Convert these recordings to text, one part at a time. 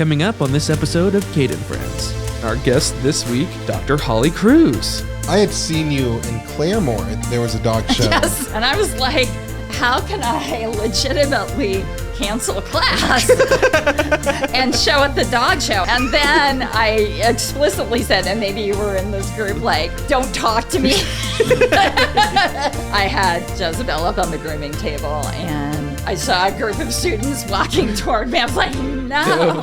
Coming up on this episode of Cade Friends, our guest this week, Dr. Holly Kruse. I had seen you in Claremore. There was a dog show. Yes, and I was like, how can I legitimately cancel class and show at the dog show? And then I explicitly said, and maybe you were in this group, like, don't talk to me. I had Jezebel up on the grooming table, and I saw a group of students walking toward me. I was like, no.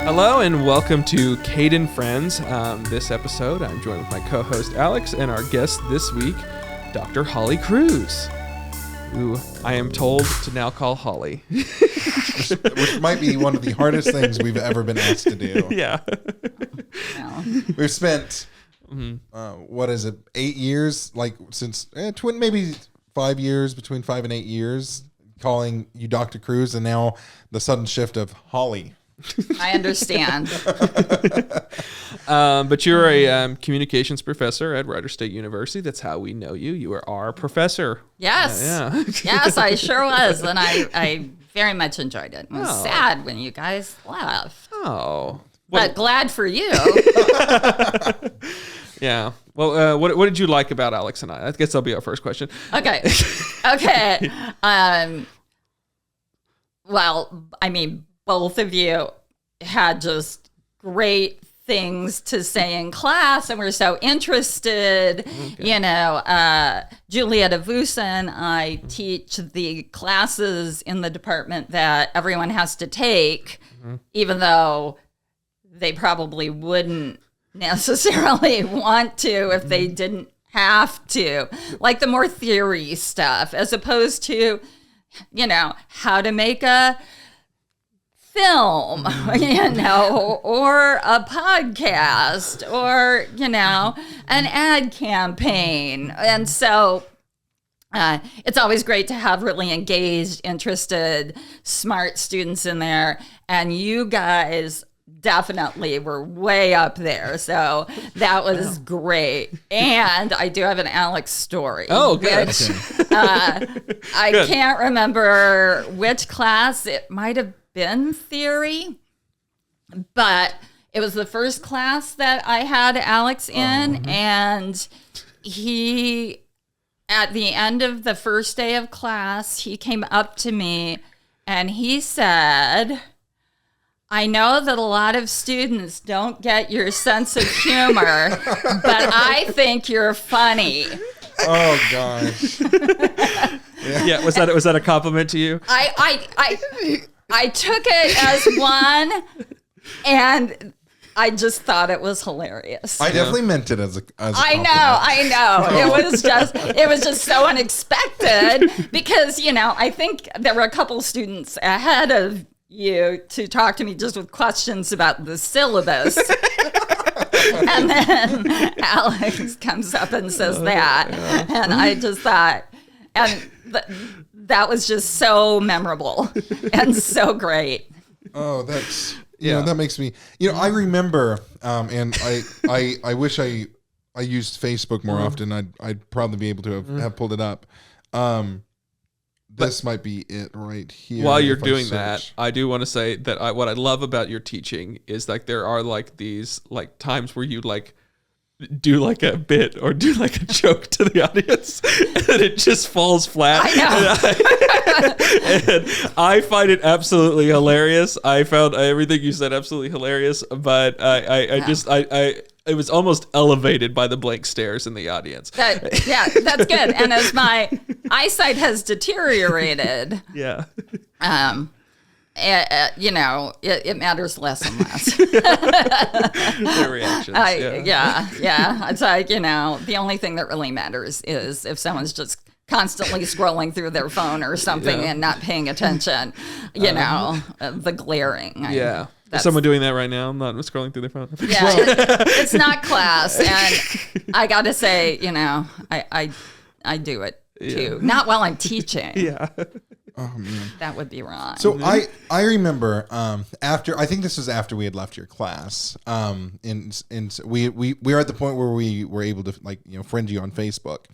Hello and welcome to Cade Friends. This episode, I'm joined with my co-host Alex and our guest this week, Dr. Holly Kruse, who I am told to now call Holly. Which might be one of the hardest things we've ever been asked to do. Yeah. No. We've spent, 8 years, like since, maybe 5 years, between 5 and 8 years, calling you Dr. Kruse, and now the sudden shift of Holly. I understand. But you're a communications professor at Rider State University. That's how we know you. You are our professor. Yes. Yeah. Yes, I sure was. And I very much enjoyed it. It was sad when you guys left. Oh. But glad for you. Yeah. Well, what did you like about Alex and I guess that'll be our first question. Okay. Well, I mean, both of you had just great things to say in class and were so interested. Okay. Julietta Vusen, I teach the classes in the department that everyone has to take, even though they probably wouldn't necessarily want to if they didn't have to. Like the more theory stuff, as opposed to, how to make a film, or a podcast, or, an ad campaign. And so it's always great to have really engaged, interested, smart students in there. And you guys definitely were way up there. So that was great. And I do have an Alex story. Oh, good. Which, I can't remember which class. It might have been theory, but it was the first class that I had Alex in, and he, at the end of the first day of class, he came up to me and he said, I know that a lot of students don't get your sense of humor, but I think you're funny. Oh gosh. Yeah. Was that a compliment to you? I took it as one, and I just thought it was hilarious. I definitely meant it as a compliment. I know. It was just so unexpected because, I think there were a couple students ahead of you to talk to me just with questions about the syllabus. And then Alex comes up and says that. Yeah. And I just thought, and that was just so memorable and so great. Oh, that's, that makes me, I remember, and I wish I used Facebook more often. I'd probably be able to have pulled it up. This might be it right here. While you're doing that, I do want to say that what I love about your teaching is like there are like these like times where you like do like a bit or do like a joke to the audience and it just falls flat. I know. And I find it absolutely hilarious. I found everything you said absolutely hilarious, but it was almost elevated by the blank stares in the audience. That's good. And as my eyesight has deteriorated, it matters less and less. Their reactions. It's like, the only thing that really matters is if someone's just constantly scrolling through their phone or something and not paying attention, the glaring. Is someone doing that right now? I'm not scrolling through their phone. Yeah, it's not class. And I got to say, I do it too. Not while I'm teaching. Yeah. Oh man, that would be wrong. So I remember after, I think this was after we had left your class, and we were at the point where we were able to friend you on Facebook,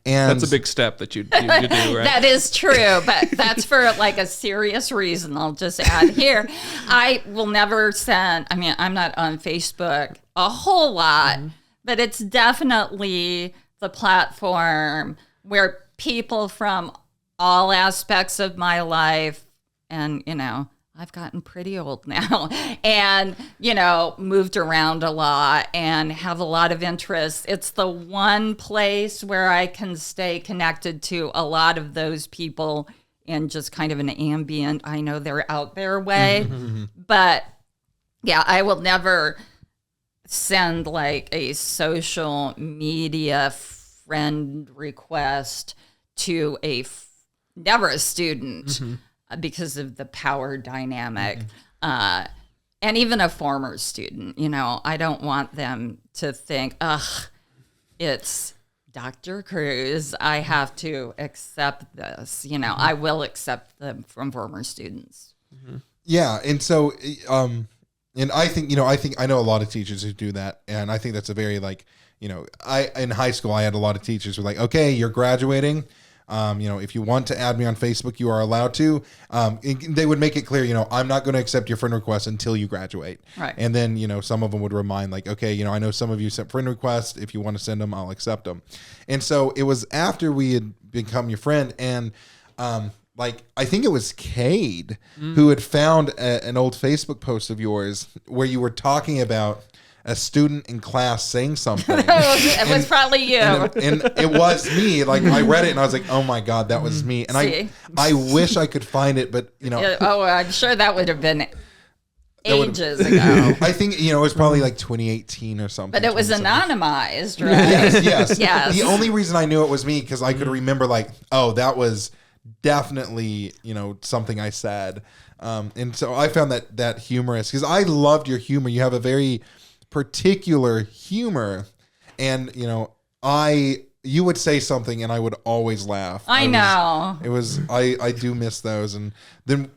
and that's a big step that you do, right? That is true, but that's for like a serious reason. I'll just add here, I will never send. I mean, I'm not on Facebook a whole lot, but it's definitely the platform where people from all aspects of my life, and I've gotten pretty old now, and moved around a lot and have a lot of interests. It's the one place where I can stay connected to a lot of those people in just kind of an ambient, I know they're out there way. But yeah, I will never send like a social media friend request to never a student, because of the power dynamic. And even a former student, I don't want them to think, it's Dr. Kruse. I have to accept this. I will accept them from former students. Yeah. And so, and I think, I know a lot of teachers who do that. And I think that's a very in high school, I had a lot of teachers who were like, okay, you're graduating. If you want to add me on Facebook, you are allowed to. They would make it clear, I'm not going to accept your friend request until you graduate. Right. And then, some of them would remind like, okay, I know some of you sent friend requests. If you want to send them, I'll accept them. And so it was after we had become your friend, and I think it was Cade who had found an old Facebook post of yours where you were talking about a student in class saying something. It was probably you. And it was me. Like, I read it and I was like, oh my God, that was me. And I wish I could find it, but I'm sure that would have been ages ago. I think, it was probably like 2018 or something. But it was anonymized, right? Yes. The only reason I knew it was me, because I could remember like, oh, that was definitely, something I said. And so I found that humorous, because I loved your humor. You have a very particular humor, and you would say something and I would always laugh. I do miss those. And then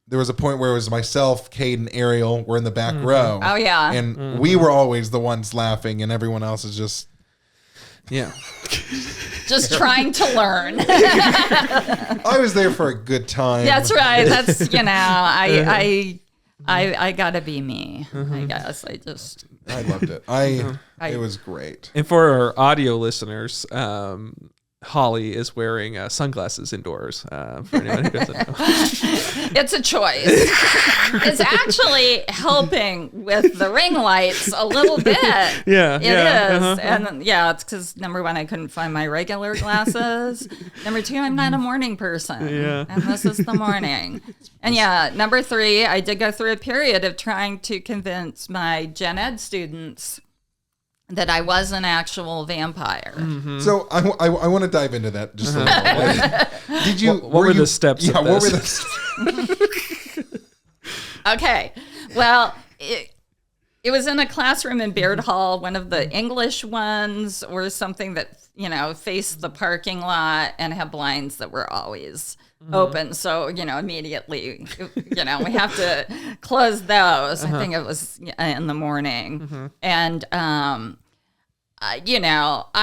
there was a point where it was myself, Cade, and Ariel were in the back row. Oh yeah. And we were always the ones laughing, and everyone else is just just trying to learn. I was there for a good time. That's right. That's I gotta be me. I guess I loved it. It was great. And for our audio listeners, Holly is wearing sunglasses indoors. For anyone who doesn't know, it's a choice. It's actually helping with the ring lights a little bit. Yeah, it is, and it's because number one, I couldn't find my regular glasses. Number two, I'm not a morning person. And this is the morning. And number three, I did go through a period of trying to convince my gen ed students that I was an actual vampire. So I want to dive into that just a little. Like, did you? What were the steps? Yeah, of what this? were the? Okay, well, it was in a classroom in Baird Hall, one of the English ones, or something that faced the parking lot and had blinds that were always open. So immediately, we have to close those. I think it was in the morning, and I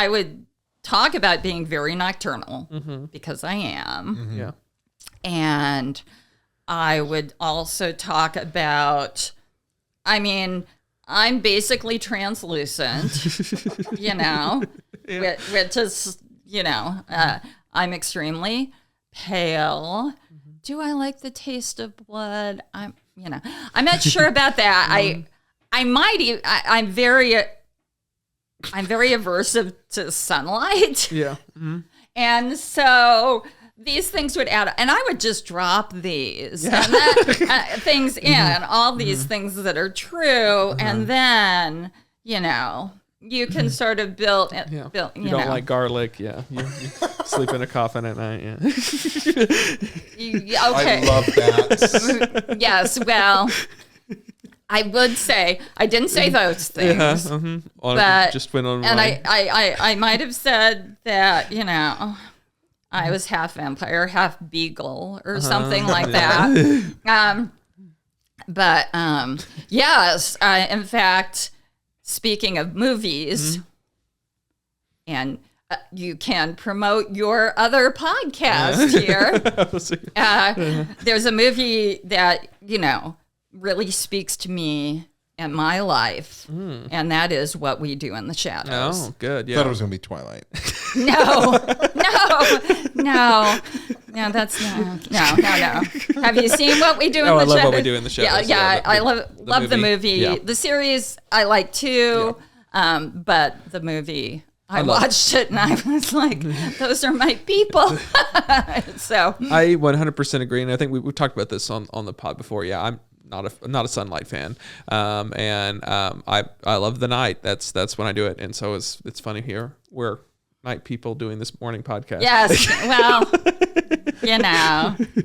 would talk about being very nocturnal because I am. Yeah. And I would also talk about, I'm basically translucent, which is, I'm extremely pale. Do I like the taste of blood? I'm not sure about that. I'm very aversive to sunlight. Yeah. And so these things would add up, and I would just drop these and things in, all these things that are true, and then, you can sort of build. You don't like garlic, You sleep in a coffin at night, Okay. I love that. Yes, well, I would say I didn't say those things, but just went on. And I might have said that I was half vampire, half beagle, or something like that. Yes, in fact, speaking of movies, and you can promote your other podcast here. There's a movie that, really speaks to me and my life, and that is What We Do in the Shadows. Oh, good. Yeah. I thought it was going to be Twilight. No, that's no. Have you seen What We Do in the Shadows? I love What We Do in the Shadows. Yeah, I love the movie. Yeah. The series I like too, but the movie, I watched it and I was like, those are my people. So I 100% agree, and I think we talked about this on the pod before. Yeah, I'm not a Sunlight fan, and I love the night. That's when I do it, and so it's funny here we're night people doing this morning podcast. Yes, well,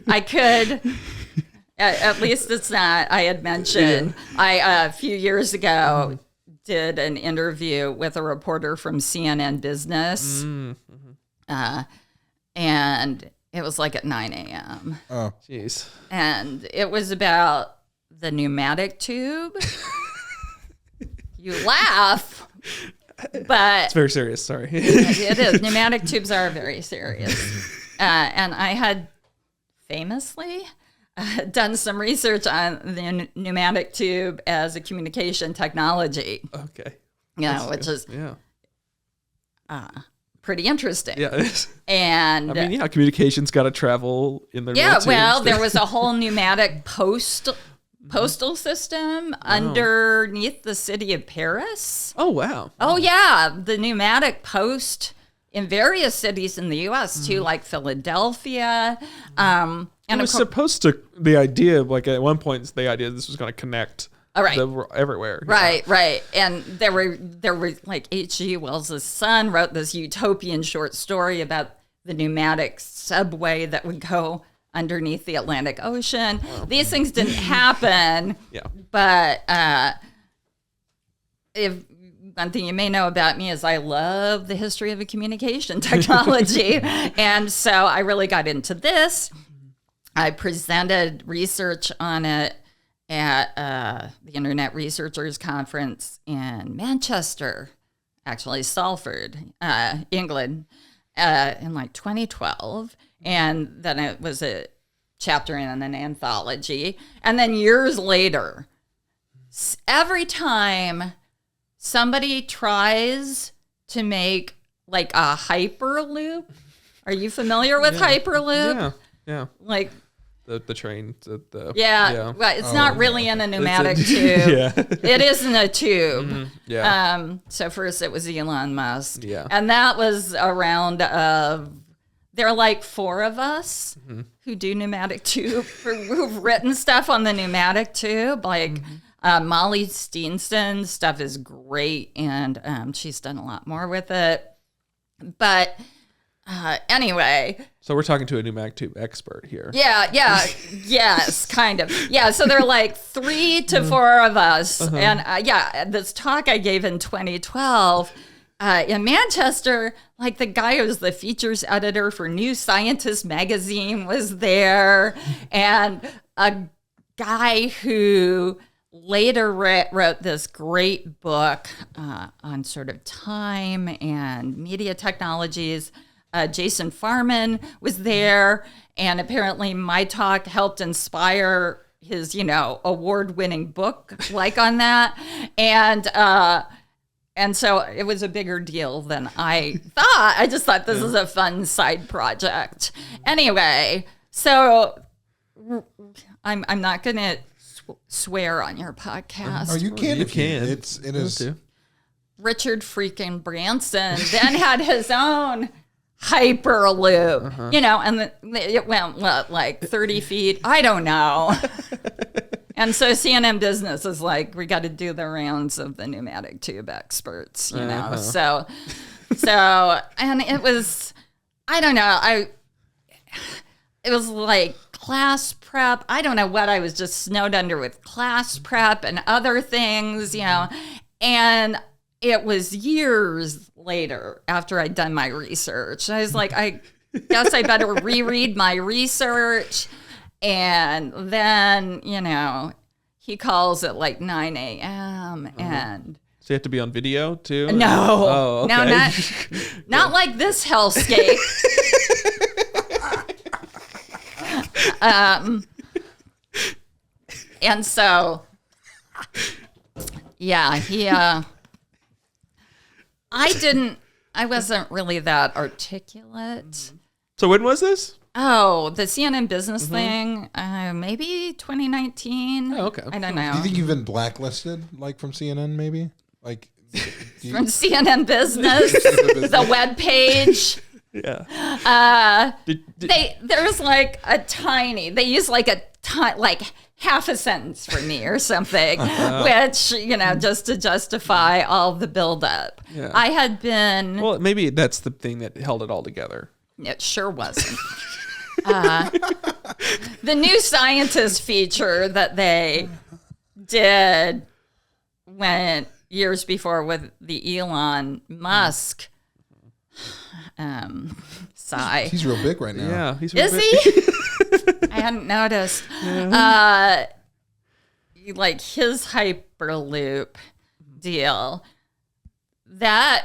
I could. At least it's not. I had mentioned a few years ago did an interview with a reporter from CNN Business, and it was like at 9 a.m. Oh, jeez. And it was about the pneumatic tube. You laugh, but It's very serious. Sorry. it is. Pneumatic tubes are very serious. And I had famously done some research on the pneumatic tube as a communication technology. Okay. Which is Yeah. pretty interesting. Yeah. It is. And I mean, communication's got to travel in their yeah, little well, tubes. there was a whole pneumatic postal system underneath the city of Paris. Oh wow. Oh yeah, the pneumatic post in various cities in the U.S. too, like Philadelphia. And It was supposed to. The idea, like at one point, the idea this was going to connect. Everywhere. Right. And there were like H.G. Wells' son wrote this utopian short story about the pneumatic subway that would go underneath the Atlantic Ocean. Wow. These things didn't happen. Yeah. But if one thing you may know about me is I love the history of a communication technology. And so I really got into this. I presented research on it at the Internet Researchers Conference in Manchester, actually Salford, England, in like 2012. And then it was a chapter in an anthology. And then years later, every time somebody tries to make like a Hyperloop, are you familiar with Hyperloop? Yeah. Like the train. well, it's not really in a pneumatic tube. Yeah. It isn't a tube. Mm-hmm. Yeah. So first it was Elon Musk. Yeah. And that was a round of, there are like 4 of us who do pneumatic tube, who've written stuff on the pneumatic tube. Like Molly Steenson stuff is great, and she's done a lot more with it. But anyway. So we're talking to a pneumatic tube expert here. Yes, kind of. Yeah, so there are like 3 to 4 of us. And this talk I gave in 2012 in Manchester, like the guy who was the features editor for New Scientist magazine was there. And a guy who later wrote this great book on sort of time and media technologies. Jason Farman was there, and apparently my talk helped inspire his, award-winning book, like on that, and so it was a bigger deal than I thought. I just thought this is a fun side project. Anyway, so I'm not gonna swear on your podcast. Oh, you can. You can. It is. Richard freaking Branson then had his own Hyperloop, and it went like 30 feet. I don't know. And so CNN Business is like, we got to do the rounds of the pneumatic tube experts, know. So, and it was, I don't know. It was like class prep. I don't know what I was just snowed under with class prep and other things, and it was years later after I'd done my research. I was like, I guess I better reread my research. And then, he calls at like 9 a.m. and So you have to be on video too? no, Oh, okay. no, not like this hellscape. And so, yeah, I wasn't really that articulate. So when was this? Oh, the CNN business thing, maybe 2019. Oh, okay. I don't know. Do you think you've been blacklisted, like from CNN, maybe? Like From CNN Business, the web page. Yeah. There's like they use like half a sentence for me or something, which, just to justify all the buildup. Yeah. I had been. Well, maybe that's the thing that held it all together. It sure wasn't. The New Scientist feature that they did years before with the Elon Musk sigh. he's real big right now. Yeah. He's Is he? I hadn't noticed. Like his Hyperloop deal. That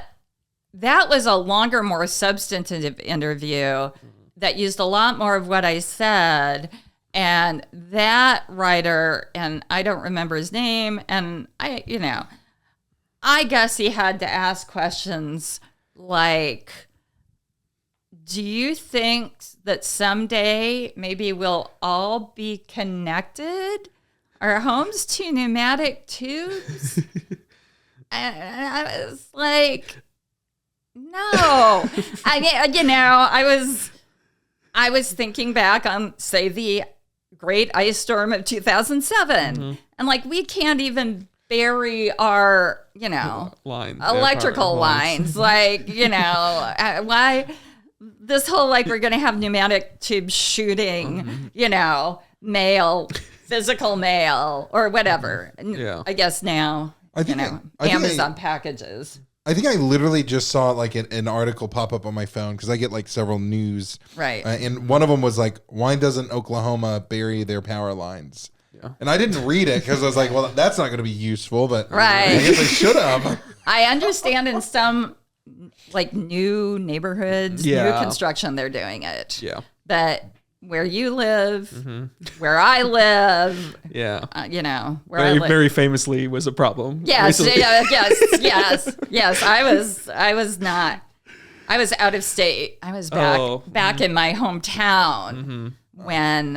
was a longer, more substantive interview that used a lot more of what I said. And that writer, and I don't remember his name, and I guess he had to ask questions like, do you think that someday maybe we'll all be connected, our homes to pneumatic tubes? And I was like, no. I was thinking back on, say, the great ice storm of 2007. And like, we can't even bury our, electrical lines. Like, why this whole, like, we're going to have pneumatic tube shooting, physical mail or whatever. Yeah. I guess now, I think Amazon packages. I think I literally just saw like an article pop up on my phone because I get like several news. Right. And one of them was like, why doesn't Oklahoma bury their power lines? Yeah. And I didn't read it because I was like, well, that's not going to be useful, but Right. I guess I should have. I understand in some like new neighborhoods, new construction, they're doing it. Yeah. But where you live, where I live, Yeah. where I live. Very famously was a problem. Yes, recently. yes. I was out of state. I was back in my hometown when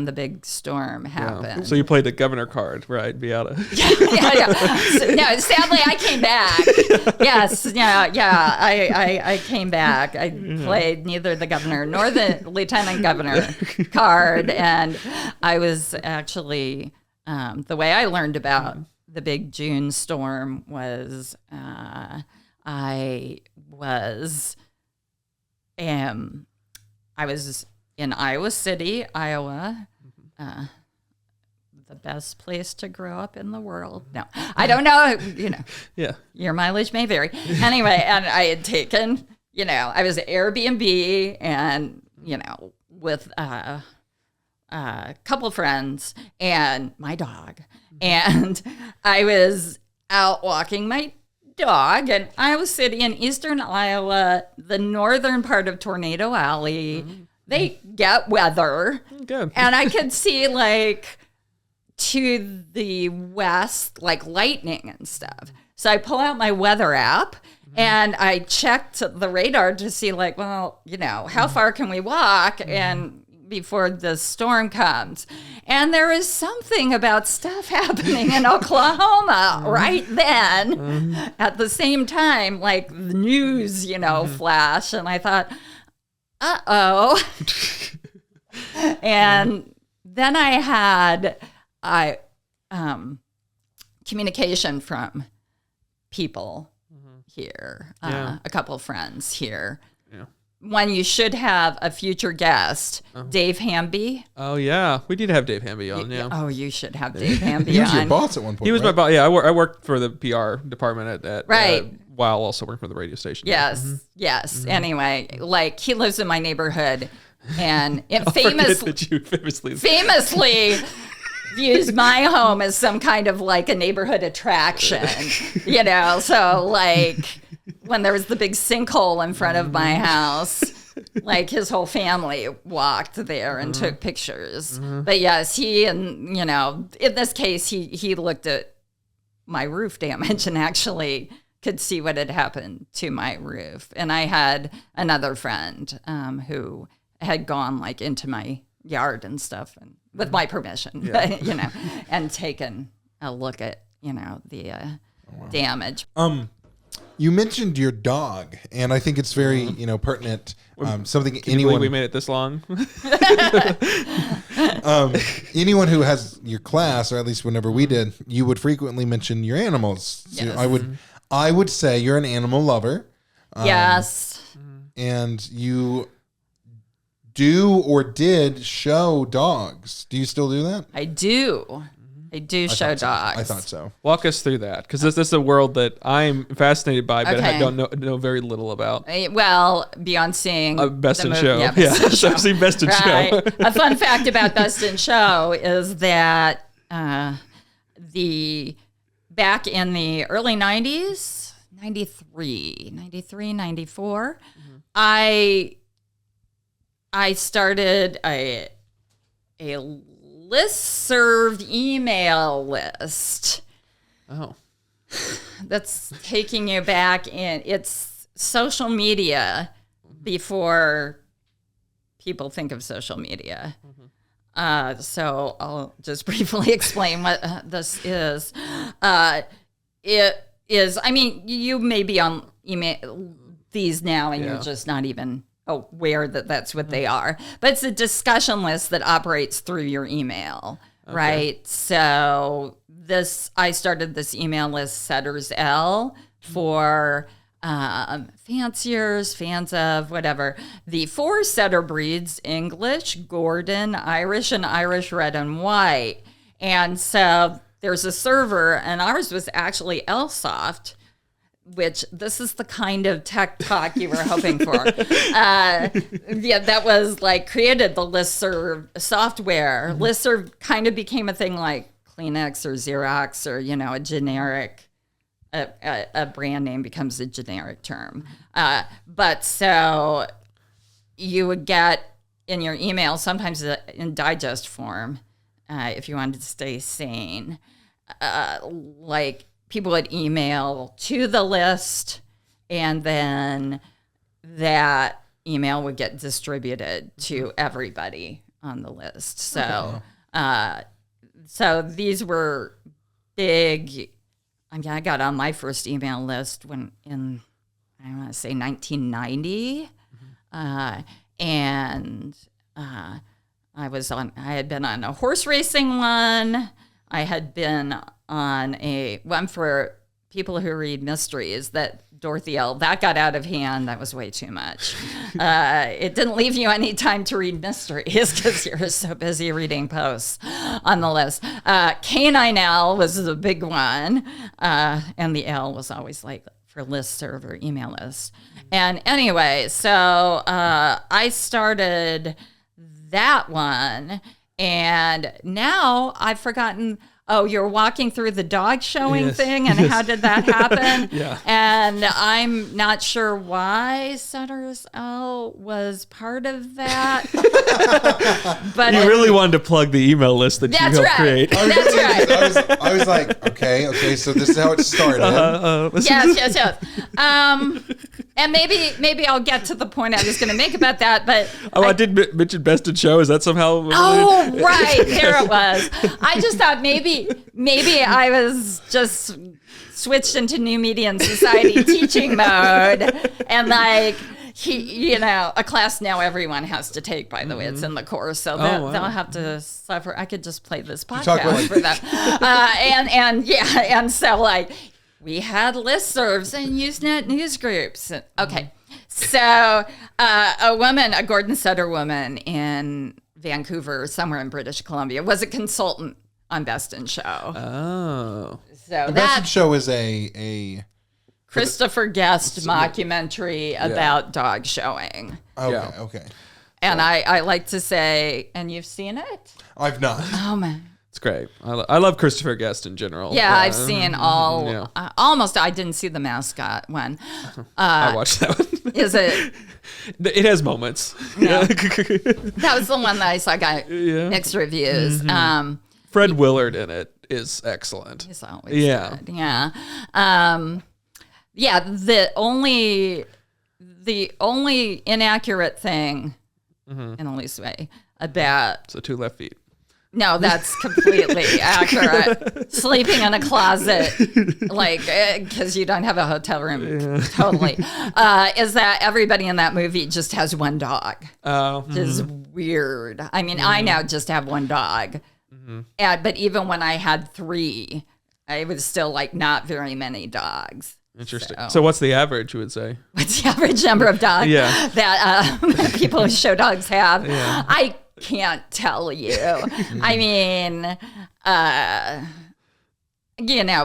the big storm happened. So you played the governor card, right? Be out of. Yeah. No, sadly, I came back. Yes, I came back. I played neither the governor nor the lieutenant governor card, and I was actually the way I learned about the big June storm was I was in Iowa City, Iowa. The best place to grow up in the world. No, I don't know. Yeah. Your mileage may vary. Anyway, and I had taken, I was at Airbnb and, with a couple friends and my dog. And I was out walking my dog in Iowa City in eastern Iowa, the northern part of Tornado Alley. They get weather. Good. And I could see like to the west, like lightning and stuff. So I pull out my weather app and I checked the radar to see like, well, how far can we walk and before the storm comes? And there is something about stuff happening in Oklahoma right then at the same time, like the news, flash. And I thought, uh-oh. And then I had communication from people here, a couple of friends here. Yeah. one you should have a future guest, Dave Hamby. Oh yeah, we did have Dave Hamby on. Yeah. Oh, you should have Dave Hamby He was on. your boss at one point. He was right? my boss. Yeah, I worked for the PR department at Right. while also working for the radio station. Yes, yes. Anyway, like he lives in my neighborhood, and it Forget that you famously views my home as some kind of like a neighborhood attraction, you know. So like when there was the big sinkhole in front of my house, like his whole family walked there and took pictures. But yes, he and you know, in this case, he looked at my roof damage and actually could see what had happened to my roof. And I had another friend who had gone like into my yard and stuff, and with my permission, but, you know, and taken a look at, you know, the damage. You mentioned your dog, and I think it's very, you know, pertinent. Something Can you anyone believe we made it this long? anyone who has your class, or at least whenever we did, you would frequently mention your animals. So Yes. I would say you're an animal lover. Yes. And you do or did show dogs. Do you still do that? I do. I do show dogs. I thought so. Walk us through that, because this is a world that I'm fascinated by, but I Okay. don't know very little about. Well, beyond seeing Best the in movie- Show. Best Yeah, in Show. I've seen Best in Show. Right. A fun fact about Best in Show is that back in the early 90s, 93, 94, I started a listserv email list Oh, that's taking you back in. It's social media before people think of social media. So I'll just briefly explain what this is. It is, I mean, you may be on email these now and Yeah. you're just not even aware that that's what they are. But it's a discussion list that operates through your email, right? So I started this email list, Setters L, for fanciers, fans of, whatever. The 4 setter breeds: English, Gordon, Irish, and Irish Red and White. And so there's a server, and ours was actually Lsoft, which this is the kind of tech talk you were hoping for. That was like created the listserv software. Listserv kind of became a thing like Kleenex or Xerox, or, you know, a generic, a brand name becomes a generic term. But so you would get in your email, sometimes in digest form, if you wanted to stay sane, like people would email to the list, and then that email would get distributed to everybody on the list. So, so these were big. I mean, I got on my first email list when I want to say 1990, and I had been on a horse racing one. I had been on one for people who read mysteries, that Dorothy L. That got out of hand. That was way too much. It didn't leave you any time to read mysteries because you were so busy reading posts on the list. Canine L was the big one. And the L was always like for listserv or email list. And anyway, so I started that one. And now I've forgotten. Oh, you're walking through the dog showing thing, and how did that happen? Yeah. And I'm not sure why Setters L was part of that. But you really wanted to plug the email list that you That's helped right. create. That's right. I was like, okay, so this is how it started. Yes. And maybe I'll get to the point I was going to make about that, but I did mention Best in Show. Is that somehow? oh, right. There it was. I just thought maybe I was just switched into New Media and Society teaching mode, and like a class now everyone has to take, by the way. It's in the course, so they'll have to suffer. I could just play this podcast for them. And so like we had listservs and Usenet news groups. Okay. So a Gordon Sutter woman in Vancouver, somewhere in British Columbia, was a consultant on Best in Show. Oh. So The Best in that Show is a Christopher Guest mockumentary about dog showing. okay, Yeah. okay. And I like to say, and you've seen it? I've not. Oh, man. It's great. I love Christopher Guest in general. Yeah, I've seen all, yeah. almost, I didn't see the mascot one. I watched that one. Is it? It has moments. No. That was the one that I saw got Yeah. mixed reviews. Fred Willard in it is excellent. He's always Yeah. good. Yeah. Yeah, the only inaccurate thing, in the least way, about So 2 left feet. no, that's completely accurate. Sleeping in a closet, like, because you don't have a hotel room, totally, is that everybody in that movie just has one dog. Which is weird. I mean, I now just have one dog. But even when I had 3, I was still like not very many dogs. Interesting. So what's the average, you would say? What's the average number of dogs Yeah. that people who show dogs have? Yeah. I can't tell you. I mean,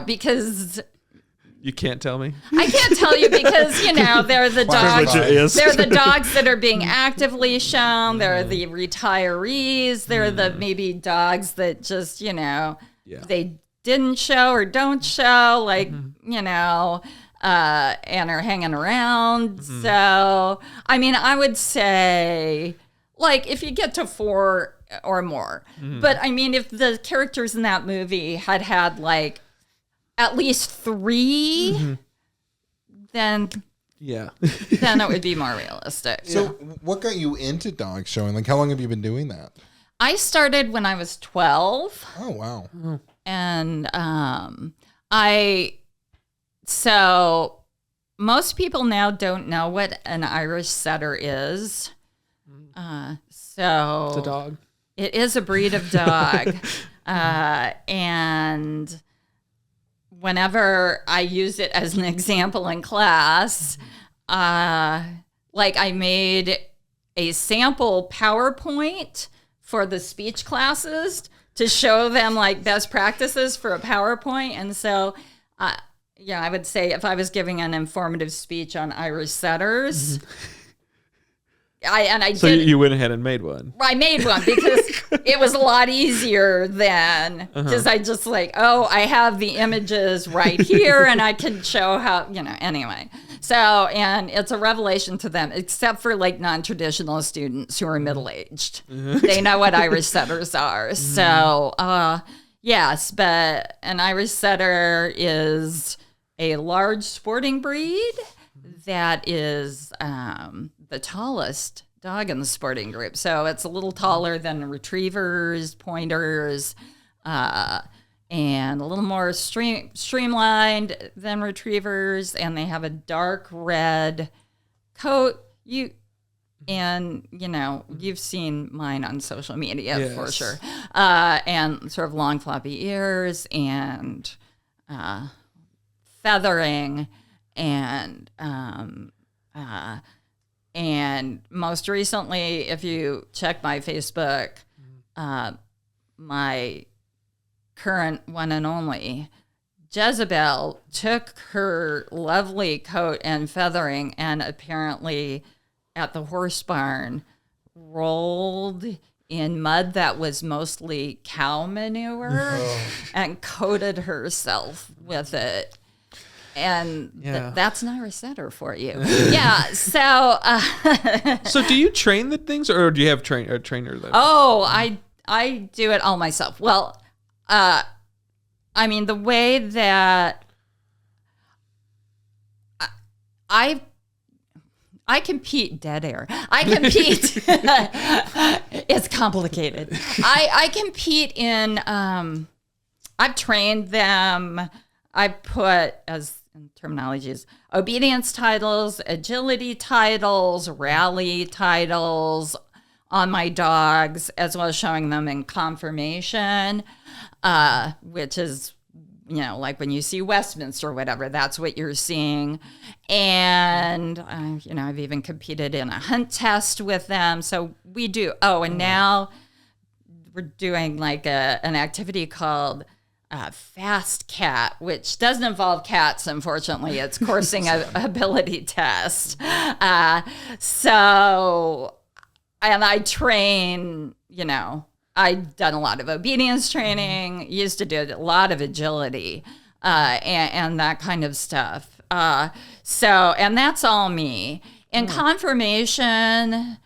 because You can't tell me? I can't tell you because, they're the dogs. Which it is. They're the dogs that are being actively shown. They're the retirees. They're the maybe dogs that just, they didn't show or don't show, like, and are hanging around. So, I mean, I would say, like, if you get to 4 or more. But, I mean, if the characters in that movie had like, at least 3, then Yeah. it would be more realistic. So, what got you into dog showing? Like, how long have you been doing that? I started when I was 12, Oh, wow. and so most people now don't know what an Irish setter is. So It's a dog. it is a breed of dog, and whenever I use it as an example in class, like I made a sample PowerPoint for the speech classes to show them like best practices for a PowerPoint. And so, I would say if I was giving an informative speech on Irish setters, So you went ahead and made one. I made one because it was a lot easier than because I just I have the images right here and I can show how, anyway. So, and it's a revelation to them, except for like non-traditional students who are middle-aged. They know what Irish setters are. So, yes, but an Irish setter is a large sporting breed that is the tallest dog in the sporting group. So it's a little taller than retrievers, pointers, and a little more streamlined than retrievers. And they have a dark red coat. You've seen mine on social media for sure. And sort of long floppy ears and feathering and most recently, if you check my Facebook, my current one and only, Jezebel, took her lovely coat and feathering and apparently at the horse barn rolled in mud that was mostly cow manure and coated herself with it. And that's an Irish setter for you. Yeah. So, So do you train the things, or do you have a trainer? Oh, I do it all myself. Well, I mean, the way that I compete, dead air. I compete. It's complicated. I compete in. I've trained them. I put, as in terminologies, obedience titles, agility titles, rally titles on my dogs, as well as showing them in conformation, which is like when you see Westminster or whatever, that's what you're seeing. And, I've even competed in a hunt test with them. So we do. Oh, and now we're doing like an activity called Fast Cat, which doesn't involve cats, unfortunately. It's coursing ability test. And I train, I've done a lot of obedience training, used to do a lot of agility and that kind of stuff. And that's all me. In confirmation,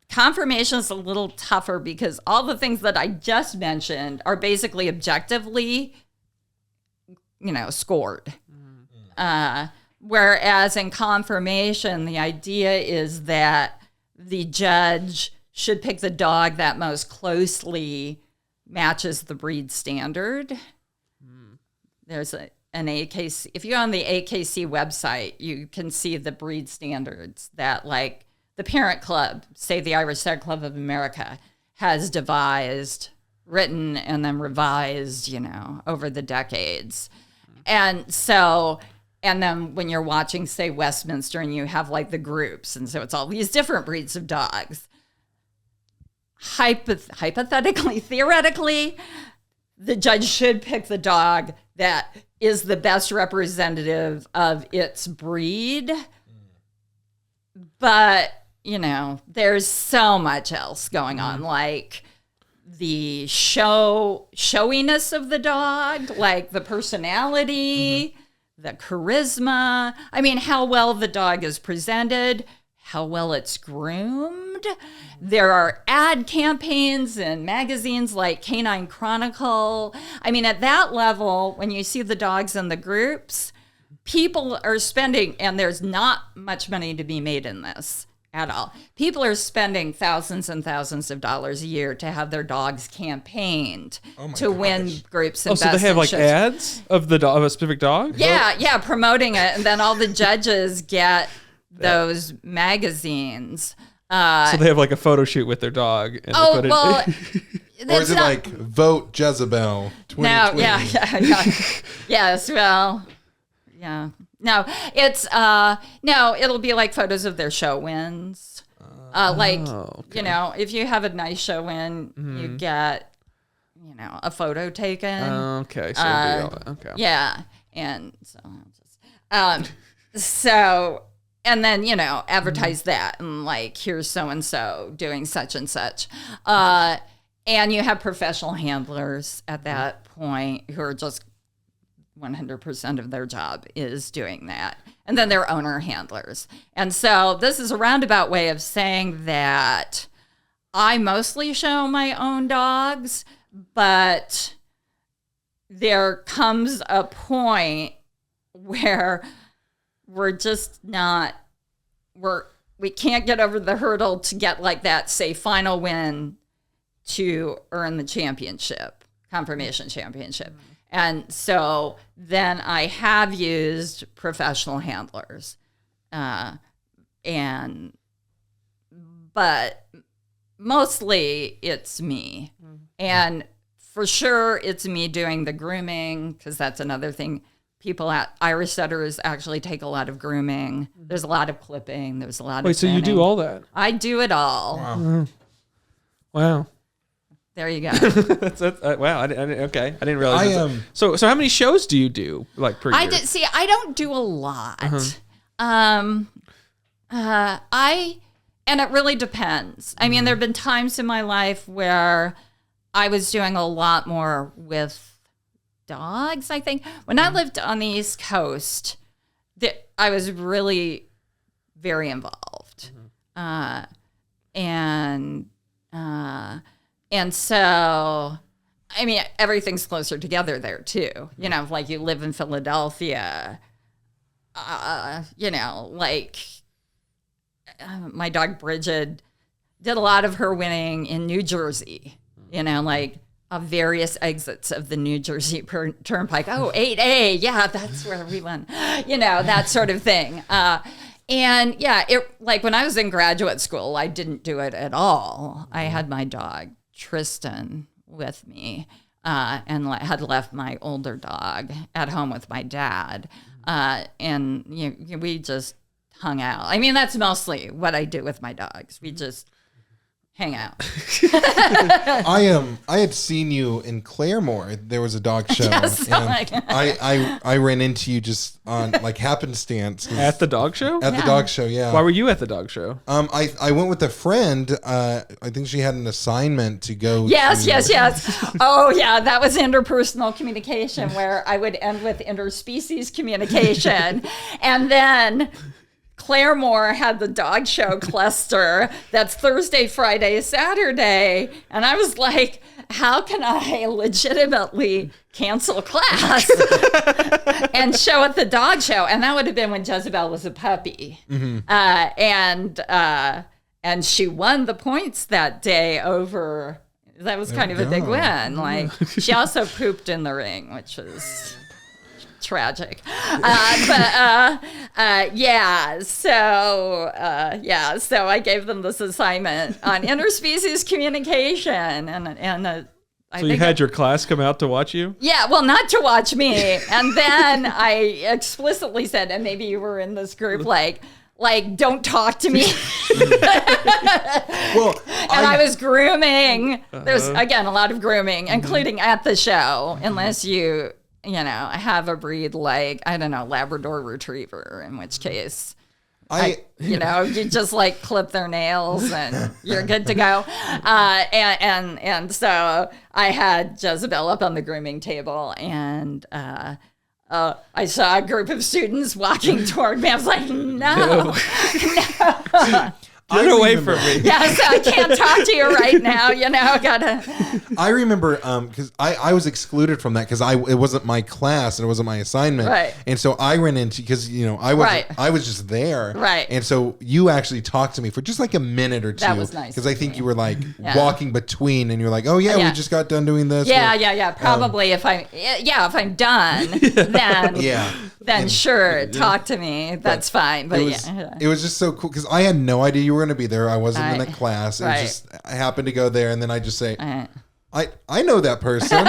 confirmation is a little tougher because all the things that I just mentioned are basically objectively, scored. Whereas in confirmation, the idea is that the judge should pick the dog that most closely matches the breed standard. There's an AKC. If you're on the AKC website, you can see the breed standards that, like, the parent club, say the Irish Setter Club of America, has devised, written, and then revised, over the decades. And then when you're watching, say, Westminster, and you have like the groups, and so it's all these different breeds of dogs. Hypothetically, theoretically, the judge should pick the dog that is the best representative of its breed. But, there's so much else going on, like the showiness of the dog, like the personality, the charisma. I mean, how well the dog is presented, how well it's groomed. There are ad campaigns in magazines like Canine Chronicle. I mean, at that level, when you see the dogs in the groups, people are spending, and there's not much money to be made in this at all. People are spending thousands and thousands of dollars a year to have their dogs campaigned to win groups and so they have like ads of of a specific dog? Yeah, promoting it. And then all the judges get those magazines. So they have like a photo shoot with their dog. And or is it like Vote Jezebel 2020? No, yeah. Yes, well, yeah. No, it's it'll be like photos of their show wins. If you have a nice show win, you get, a photo taken. Okay, so okay. Yeah, and so and then, advertise that and like, here's so-and-so doing such and such. And you have professional handlers at that point who are just 100% of their job is doing that. And then they're owner handlers. And so this is a roundabout way of saying that I mostly show my own dogs, but there comes a point where we're just not, we can't get over the hurdle to get like that, say, final win to earn the championship, confirmation championship. And so then I have used professional handlers, but mostly it's me. And for sure it's me doing the grooming, because that's another thing. People at Irish Setters actually take a lot of grooming. There's a lot of clipping. There's a lot of Wait, so you do all that? I do it all. Wow. There you go. Wow. I didn't realize. So how many shows do you do like per year? I don't do a lot. And it really depends. I mean, there have been times in my life where I was doing a lot more with dogs, I think. When I lived on the East Coast, I was really very involved. And so, I mean, everything's closer together there too. Like you live in Philadelphia, my dog Bridget did a lot of her winning in New Jersey, various exits of the New Jersey Turnpike. Oh, 8A. Yeah, that's where we went, that sort of thing. And yeah, when I was in graduate school, I didn't do it at all. I had my dog Tristan with me. and had left my older dog at home with my dad. And we just hung out. I mean, that's mostly what I do with my dogs. We just hang out. I had seen you in Claremore. There was a dog show. Yes, and I ran into you just on like happenstance At the dog show? at the dog show. Yeah. Why were you at the dog show? I went with a friend. I think she had an assignment to go. Yes. Oh, yeah. That was interpersonal communication where I would end with interspecies communication. And then Claremore had the dog show cluster that's Thursday, Friday, Saturday. And I was like, how can I legitimately cancel class and show at the dog show? And that would have been when Jezebel was a puppy. And she won the points that day over. That was kind of a big win. Like, she also pooped in the ring, which was tragic. So I gave them this assignment on interspecies communication, and So you had your class come out to watch you? yeah, well, not to watch me. And then I explicitly said, and maybe you were in this group, like don't talk to me. Well, And I was grooming. There's again a lot of grooming, including at the show, unless you have a breed like, I don't know, Labrador Retriever, in which case, you just like clip their nails and you're good to go. And so I had Jezebel up on the grooming table, and I saw a group of students walking toward me. I was like, no. Get away from me. Yeah, so I can't talk to you right now. Gotta. I remember because I was excluded from that because it wasn't my class and it wasn't my assignment, Right. And so I ran into because I was just there, Right. And so you actually talked to me for just like a minute or two. That was nice because I of think you. you were like walking between, and you're like, oh yeah, Yeah. we just got done doing this. Yeah. Probably if I'm done, then then sure, talk to me. That's fine. But it was just so cool because I had no idea you were going to be there. I wasn't in the class. It was just I happened to go there, and then I just say, I know that person.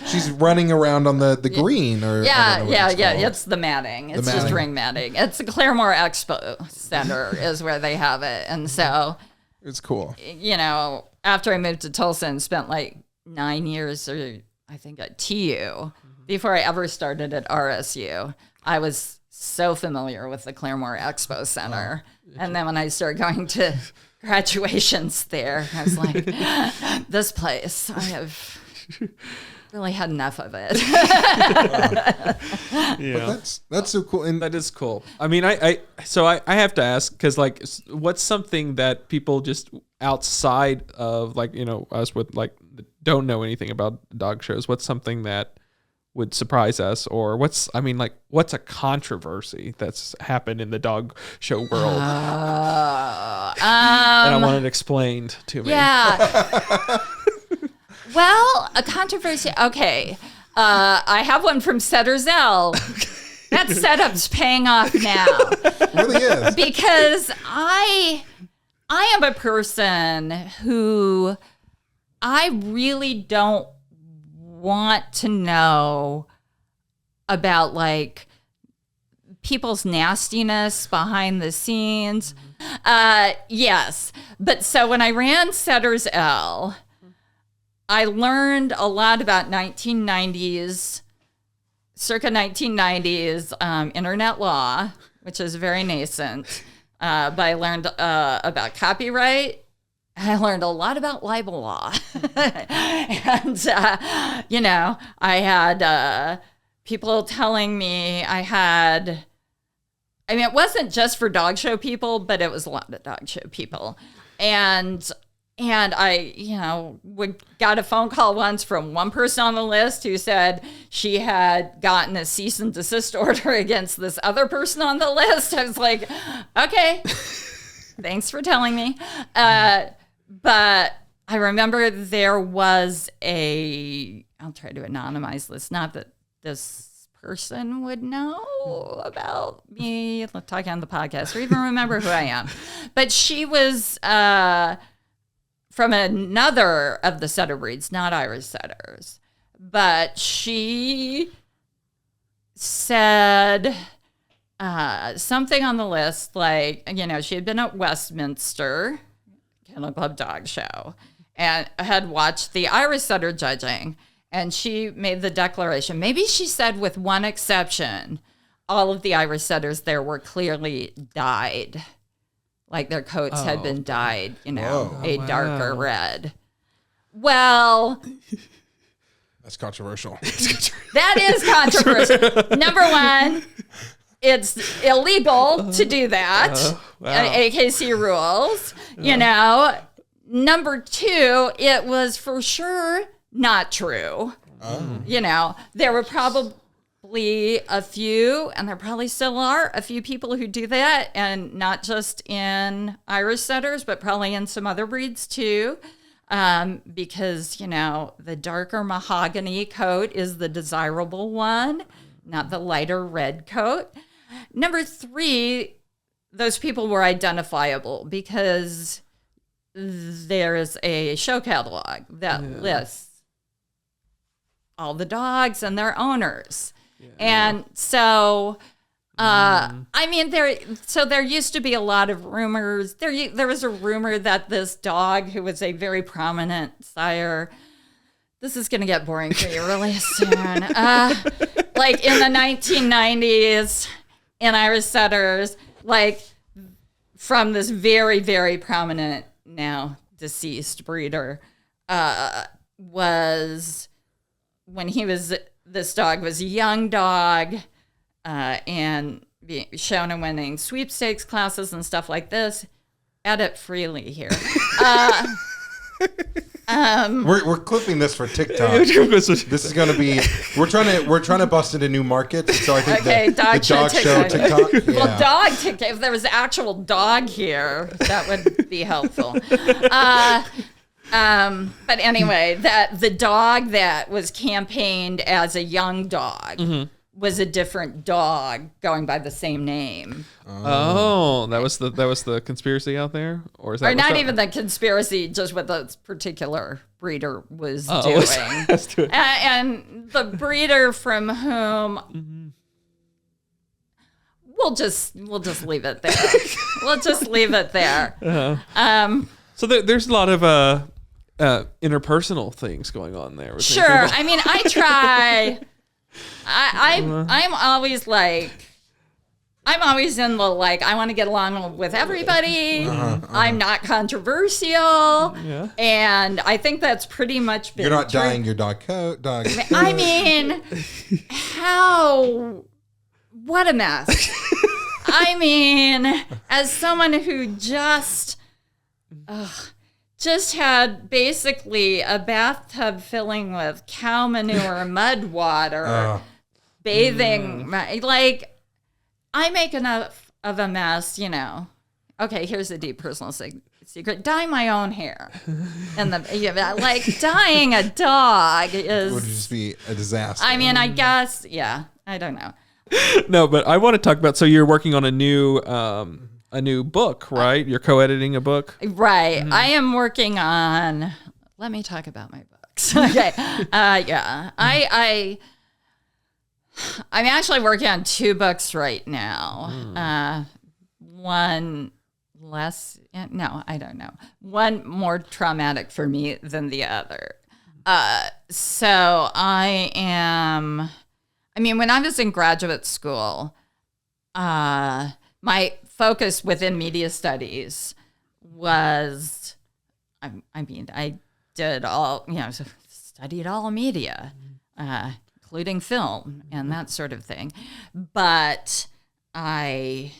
she's running around on the green or yeah. Called. It's the matting. It's matting. just ring matting. It's the Claremore Expo Center is where they have it, and so It's cool. After I moved to Tulsa and spent like 9 years, or I think at TU, before I ever started at RSU, I was so familiar with the Claremore Expo Center. And then when I started going to graduations there, I was like, this place, I have really had enough of it. But that's so cool. And That is cool. I mean, I have to ask, because like, what's something that people just outside of like, us with like, don't know anything about dog shows, what's something that would surprise us, or what's a controversy that's happened in the dog show world? And I want it explained to me. Yeah. Well, a controversy. Okay. I have one from Setter's-L. That setup's paying off now. it really is. Because I am a person who I really don't want to know about like people's nastiness behind the scenes. Yes. But so when I ran Setter's-L, I learned a lot about circa 1990s internet law, which is very nascent. But I learned about copyright. I learned a lot about libel law. And, I had people telling me it wasn't just for dog show people, but it was a lot of dog show people. And I, got a phone call once from one person on the list who said she had gotten a cease and desist order against this other person on the list. I was like, okay, thanks for telling me. But I remember there was I'll try to anonymize this, not that this person would know about me talking on the podcast or even remember who I am. But she was, from another of the setter breeds, not Irish setters, but she said something on the list like, she had been at Westminster Kennel Club Dog Show and had watched the Irish setter judging, and she made the declaration. Maybe she said, with one exception, all of the Irish setters there were clearly dyed, like their coats had been dyed, a darker red. Well, that's controversial. That is controversial. Number one, it's illegal to do that. AKC rules. Number two, it was for sure not true. There were probably a few, and there probably still are a few people who do that, and not just in Irish setters, but probably in some other breeds too. Because, the darker mahogany coat is the desirable one, not the lighter red coat. Number three, those people were identifiable because there's a show catalog that lists all the dogs and their owners. Yeah. And so, there used to be a lot of rumors. There was a rumor that this dog, who was a very prominent sire, this is going to get boring for you really soon. Like in the 1990s, in Irish setters, like from this very, very prominent, now deceased breeder, was when this dog was a young dog, and being shown and winning sweepstakes classes and stuff like this. Edit freely here. We're clipping this for TikTok. This is going to be. We're trying to bust into new markets. So I think the dog show TikTok. Yeah. Well, dog TikTok. If there was actual dog here, that would be helpful. But anyway, that the dog that was campaigned as a young dog was a different dog going by the same name. Oh, that was the conspiracy out there, or is that? Or not even the conspiracy, just what the particular breeder was doing. Let's do it. And the breeder from whom we'll just leave it there. We'll just leave it there. Uh-huh. So there's a lot of interpersonal things going on there. Sure. I mean, I try. I'm always in the I want to get along with everybody. I'm not controversial. Yeah. And I think that's pretty much been You're not dyeing your dog coat. I mean, what a mess. I mean, as someone who just had basically a bathtub filling with cow manure, mud water, bathing. I make enough of a mess, Okay, here's a deep personal secret. Dye my own hair. And dyeing a dog would just be a disaster. I mean, I guess, I don't know. No, but I want to talk about, so you're working on a new book, right? You're co-editing a book? Right. I am working on, let me talk about my books. Okay. I'm actually working on 2 books right now. One less, no, I don't know. One more traumatic for me than the other. So when I was in graduate school, my focus within media studies was, I did all, studied all media, including film and that sort of thing. But I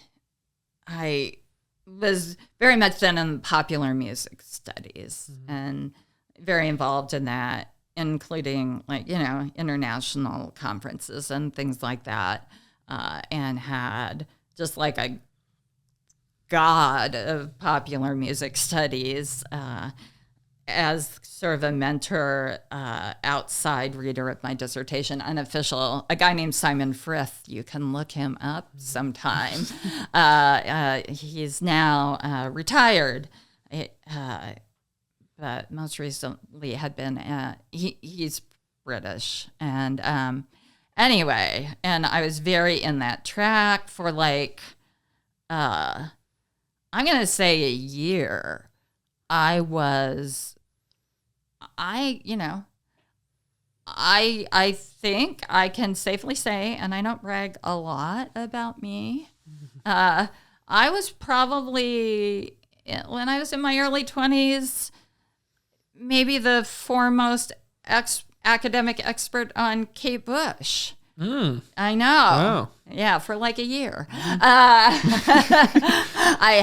was very much then in popular music studies and very involved in that, including international conferences and things like that, and had just a god of popular music studies as sort of a mentor, outside reader of my dissertation, unofficial, a guy named Simon Frith. You can look him up sometime. He's now retired, but most recently had been he's British. And anyway, and I was very in that track for like I'm gonna say a year. I think I can safely say, and I don't brag a lot about me, I was probably, when I was in my early 20s, maybe the foremost academic expert on Kate Bush. I know. Wow. Yeah, for like a year. I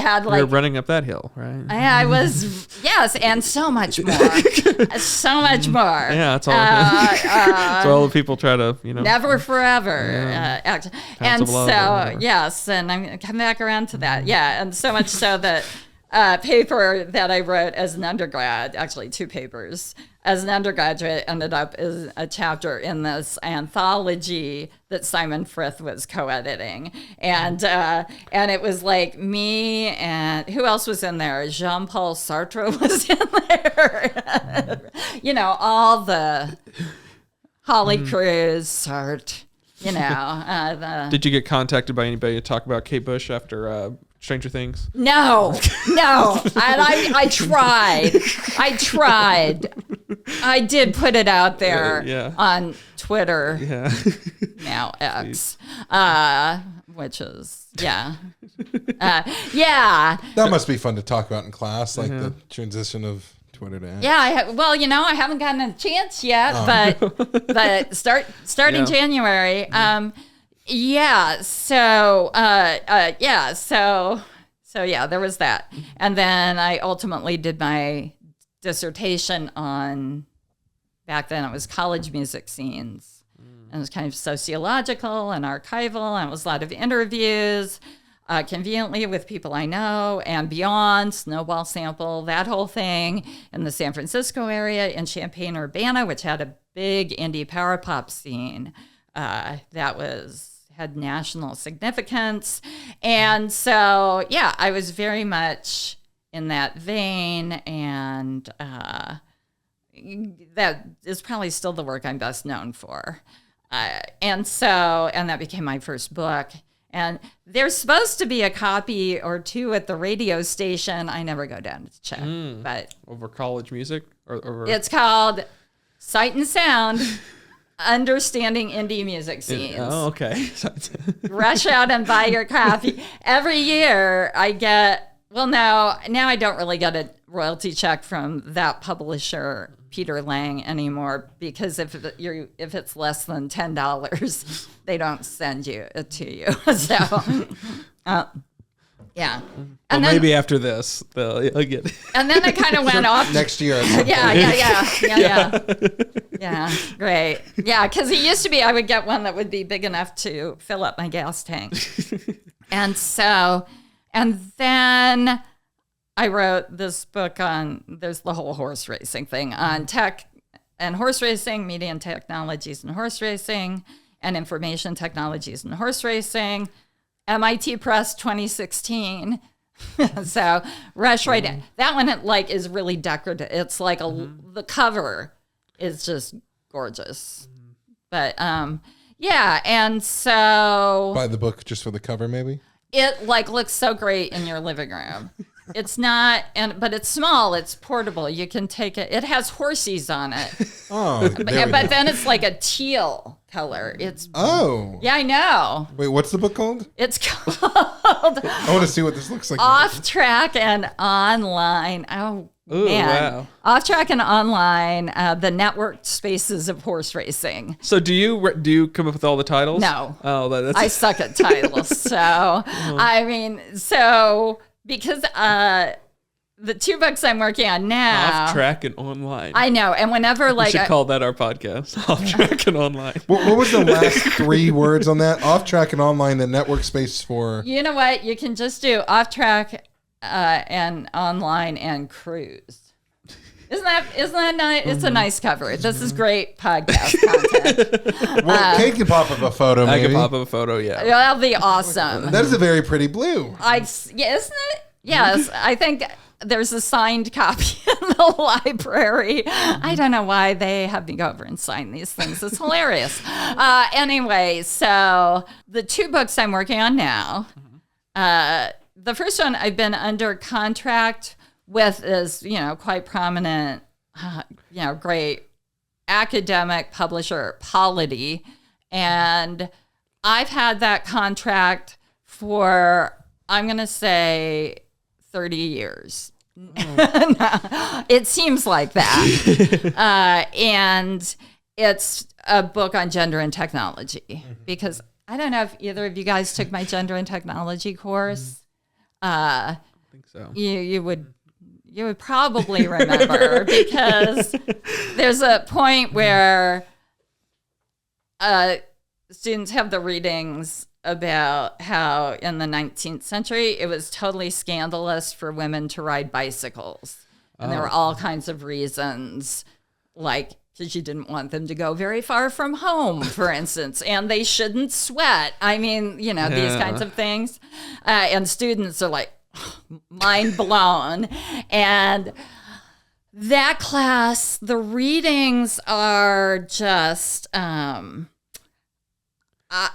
had like... You're running up that hill, right? I was, yes, and so much more. So much more. Yeah, that's all. That's all the people try to, Never forever. And so, over. yes, and I'm coming back around to that. Yeah, and so much so that paper that I wrote as an undergrad, actually 2 papers, as an undergraduate ended up as a chapter in this anthology that Simon Frith was co-editing. And it was like me and who else was in there? Jean-Paul Sartre was in there. All the Holly Kruse, Sartre, Did you get contacted by anybody to talk about Kate Bush after Stranger Things? No. And I tried. I did put it out there on Twitter. Yeah. Now X. Which is, yeah. Yeah. That must be fun to talk about in class, like the transition of Twitter to X. Yeah, I haven't gotten a chance yet, but starting January. So there was that. And then I ultimately did my dissertation on, back then it was college music scenes. And it was kind of sociological and archival, and it was a lot of interviews, conveniently with people I know and beyond, Snowball Sample, that whole thing in the San Francisco area, in Champaign-Urbana, which had a big indie power pop scene that had national significance. And so, I was very much in that vein, and that is probably still the work I'm best known for. And that became my first book. And there's supposed to be a copy or 2 at the radio station. I never go down to check. But over college music? Or over... It's called Sight and Sound, Understanding Indie Music Scenes. Oh, okay. Rush out and buy your copy. Every year I get, now I don't really get a royalty check from that publisher, Peter Lang, anymore, because if it's less than $10, they don't send it to you. So, yeah. And then, maybe after this, they'll get it. And then it kind of went off. Next year. Yeah. Great. Yeah, because it used to be I would get one that would be big enough to fill up my gas tank. And then I wrote this book there's the whole horse racing thing, on tech and horse racing, media and technologies and horse racing, and information technologies and horse racing. MIT Press 2016. So rush right in. That one is really decorative. It's like the cover is just gorgeous. But and so Buy the book just for the cover, maybe? it looks so great in your living room. It's not, but it's small. It's portable. You can take it. It has horsies on it. Oh, but then it's like a teal color. It's yeah, I know. Wait, what's the book called? It's called I want to see what this looks like. Off Track and Online. Oh man, wow. Off Track and Online. The networked spaces of horse racing. So do you come up with all the titles? No. Oh, that's I suck at titles. So I mean, because the 2 books I'm working on now. Off Track and Online. I know. And whenever we should call that our podcast. Off Track and Online. What was the last 3 words on that? Off Track and Online, the network space for. You know what? You can just do Off Track and Online and Kruse. Isn't that nice? It's a nice cover. This is great podcast content. Well, Cade can pop up a photo, maybe. I can pop up a photo, yeah. That'll be awesome. That is a very pretty blue. Isn't it? Yes, I think there's a signed copy in the library. I don't know why they have me go over and sign these things. It's hilarious. Anyway, so the 2 books I'm working on now, the first one I've been under contract with is, quite prominent, great academic publisher, Polity. And I've had that contract for, I'm going to say, 30 years. It seems like that. And it's a book on gender and technology, because I don't know if either of you guys took my gender and technology course. I think so. You would probably remember, because there's a point where students have the readings about how in the 19th century it was totally scandalous for women to ride bicycles. And there were all kinds of reasons, like because you didn't want them to go very far from home, for instance, and they shouldn't sweat. I mean, these kinds of things. And students are like, mind blown. And that class, the readings are just,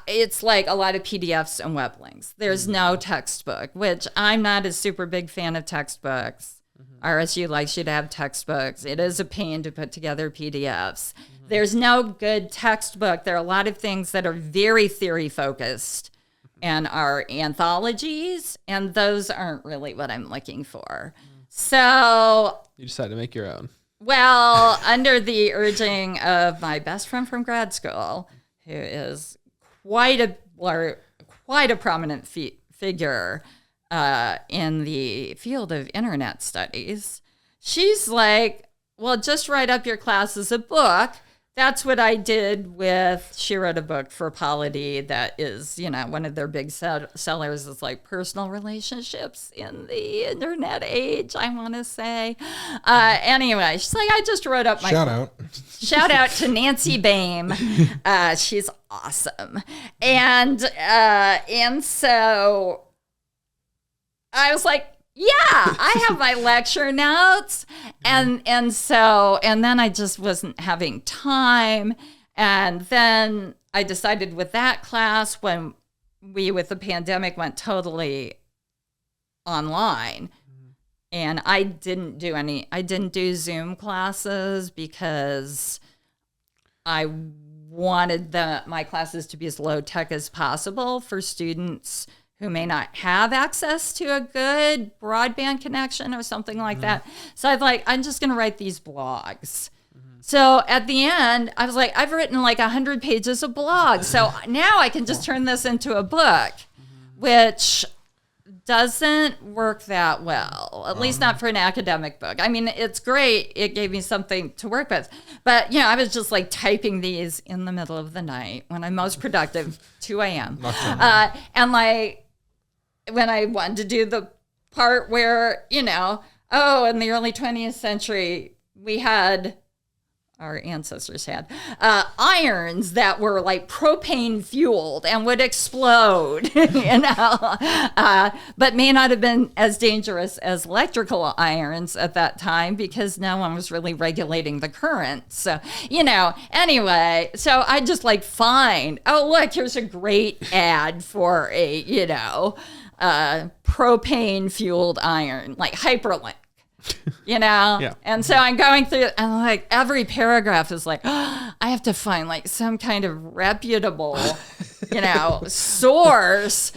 it's like a lot of PDFs and web links. There's no textbook, which I'm not a super big fan of textbooks. RSU likes you to have textbooks. It is a pain to put together PDFs. There's no good textbook. There are a lot of things that are very theory focused and are anthologies, and those aren't really what I'm looking for. So you decided to make your own. Well, under the urging of my best friend from grad school, who is quite a prominent figure in the field of internet studies, she's like, well, just write up your class as a book. That's what I did with, she wrote a book for Polity that is, one of their big sellers is like personal relationships in the internet age, I want to say. Anyway, she's like, I just wrote up my Shout out to Nancy Bame. She's awesome. And so I was like, yeah, I have my lecture notes. And then I just wasn't having time. And then I decided with that class, when we, with the pandemic, went totally online, and I didn't do Zoom classes because I wanted my classes to be as low tech as possible for students who may not have access to a good broadband connection or something like that. So I'm just going to write these blogs. So at the end, I was like, I've written like 100 pages of blogs. So now I can just turn this into a book, which doesn't work that well, at least not for an academic book. I mean, it's great. It gave me something to work with. But, I was just like typing these in the middle of the night when I'm most productive, 2 a.m. And like, when I wanted to do the part where, in the early 20th century, our ancestors had irons that were like propane fueled and would explode, but may not have been as dangerous as electrical irons at that time because no one was really regulating the current. So, anyway, so I just find, oh, look, here's a great ad for a, propane fueled iron, like hyperlink. Yeah. And so I'm going through, and every paragraph is like, oh, I have to find some kind of reputable, source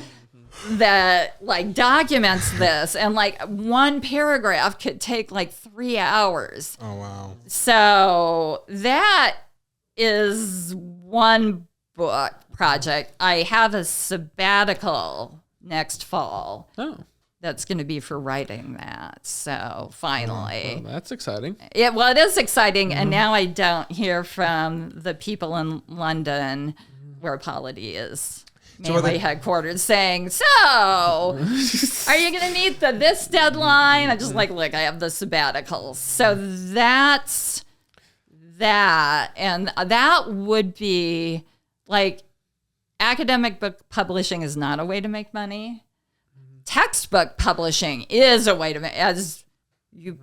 that documents this. And one paragraph could take 3 hours. Oh, wow. So that is one book project. I have a sabbatical next fall. Oh. That's going to be for writing that. So finally. Well, that's exciting. It is exciting. And now I don't hear from the people in London where Polity is mainly headquartered saying, so are you going to meet this deadline? I'm just look, I have the sabbaticals. So that's that. And that would be academic book publishing is not a way to make money. Textbook publishing is a way to make, as you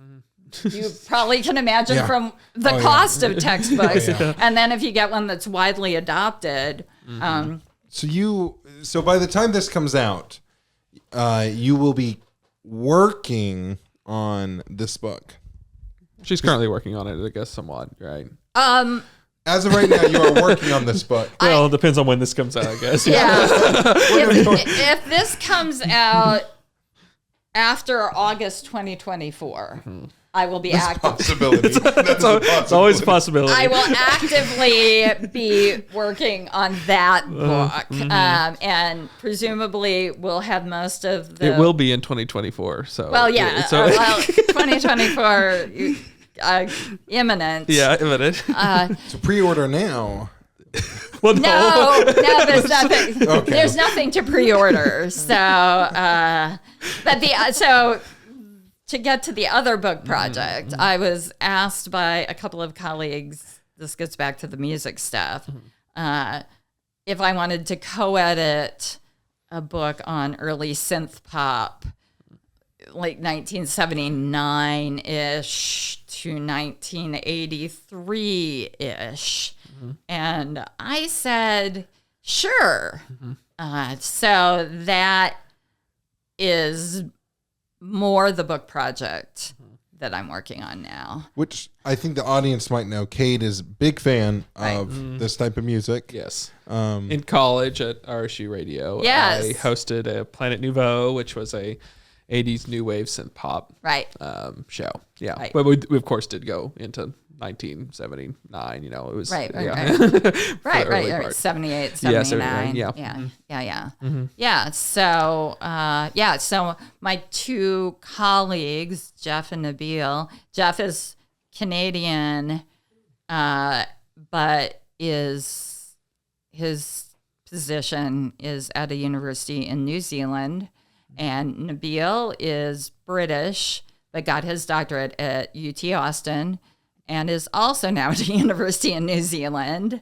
probably can imagine Yeah. from the Oh, yeah. cost of textbooks. Yeah. And then if you get one that's widely adopted, So by the time this comes out, you will be working on this book. She's currently working on it, I guess, somewhat, right? As of right now, you are working on this book. Well, it depends on when this comes out, I guess. yeah. if this comes out after August 2024, I will be active. Possibility. It's always a possibility. I will actively be working on that book, and presumably we'll have most of the. It will be in 2024. So Well, yeah. So, 2024 imminent. yeah, imminent. So pre-order now. Well, No, there's nothing. Okay. There's nothing to pre-order. So, so to get to the other book project, I was asked by a couple of colleagues. This gets back to the music stuff. If I wanted to co-edit a book on early synth pop, like 1979-ish to 1983-ish. And I said, sure. So that is more the book project that I'm working on now. Which I think the audience might know. Cade is a big fan of this type of music. Yes. In college at RSU Radio, Yes. I hosted a Planet Nouveau, which was a 80s new wave synth pop Right. show. Yeah. Right. But we of course did go into 1979, it was Right. yeah. Right. 78, 79. Yeah. Yeah. So, so my two colleagues, Jeff and Nabil, Jeff is Canadian, but his position is at a university in New Zealand. And Nabil is British, but got his doctorate at UT Austin and is also now at a university in New Zealand.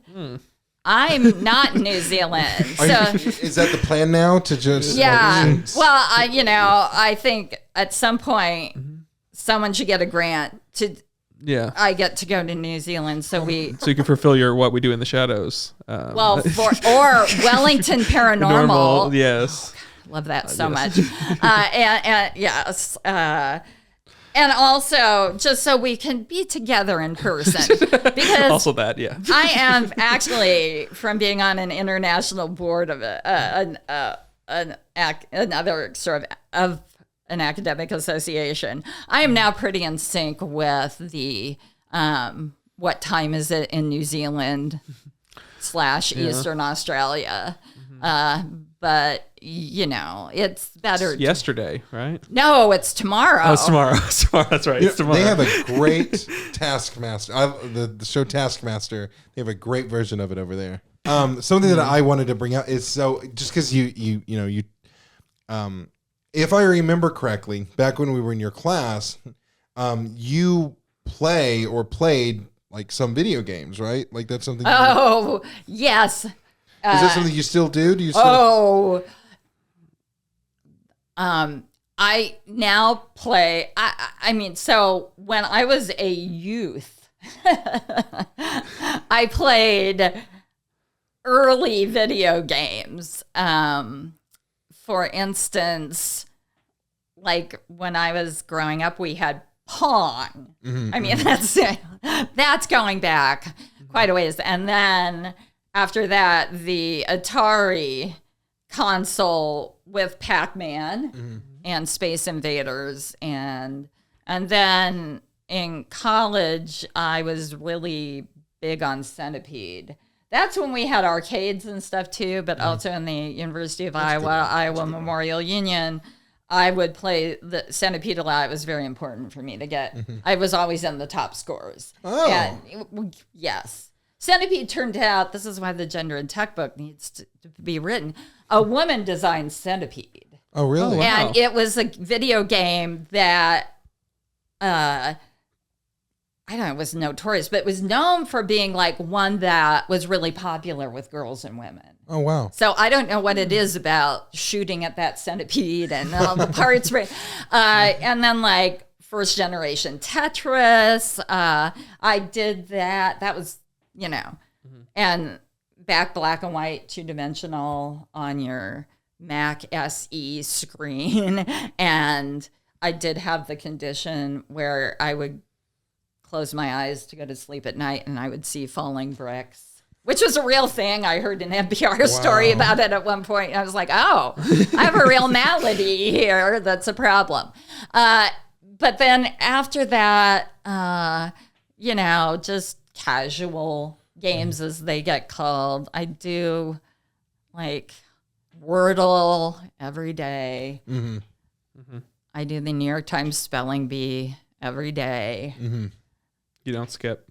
I'm not in New Zealand. So, Is that the plan now to just? yeah. Well, I think at some point someone should get a grant to. Yeah. I get to go to New Zealand, so we. So you can fulfill your What We Do in the Shadows. Or Wellington Paranormal. Normal, yes. Love that so much. And yes. And also, just so we can be together in person. Because Also that, yeah. I am actually, from being on an international board of another sort of an academic association, I am now pretty in sync with the what time is it in New Zealand / Eastern Australia. But, it's better. Yesterday, right? No, it's tomorrow. Oh, it's tomorrow. It's tomorrow. That's right. It's tomorrow. They have a great Taskmaster. The show Taskmaster. They have a great version of it over there. Something that I wanted to bring out is just because if I remember correctly, back when we were in your class, you played like some video games, right? Like that's something. Oh, yes. Is that something you still do? Do you still? I now play. So when I was a youth, I played early video games. For instance, like when I was growing up, we had Pong. That's going back quite a ways. And then after that, the Atari console with Pac-Man and Space Invaders. And then in college, I was really big on Centipede. That's when we had arcades and stuff too, but also in the University of Iowa Memorial Union, I would play the Centipede a lot. It was very important for me to get. I was always in the top scores. Oh. And, yes. Centipede turned out, this is why the Gender and Tech book needs to be written, a woman designed Centipede. Oh, really? Oh, wow. And it was a video game that, it was notorious, but it was known for being like one that was really popular with girls and women. Oh, wow. So I don't know what it is about shooting at that centipede and all the parts. And then like first generation Tetris. I did that. That was, and back black and white, 2-dimensional on your Mac SE screen. And I did have the condition where I would close my eyes to go to sleep at night and I would see falling bricks, which was a real thing. I heard an NPR story about it at one point. And I was like, oh, I have a real malady here. That's a problem. But then after that, just casual games as they get called. I do like Wordle every day. Mm-hmm. Mm-hmm. I do the New York Times spelling bee every day. Mm-hmm. You don't skip.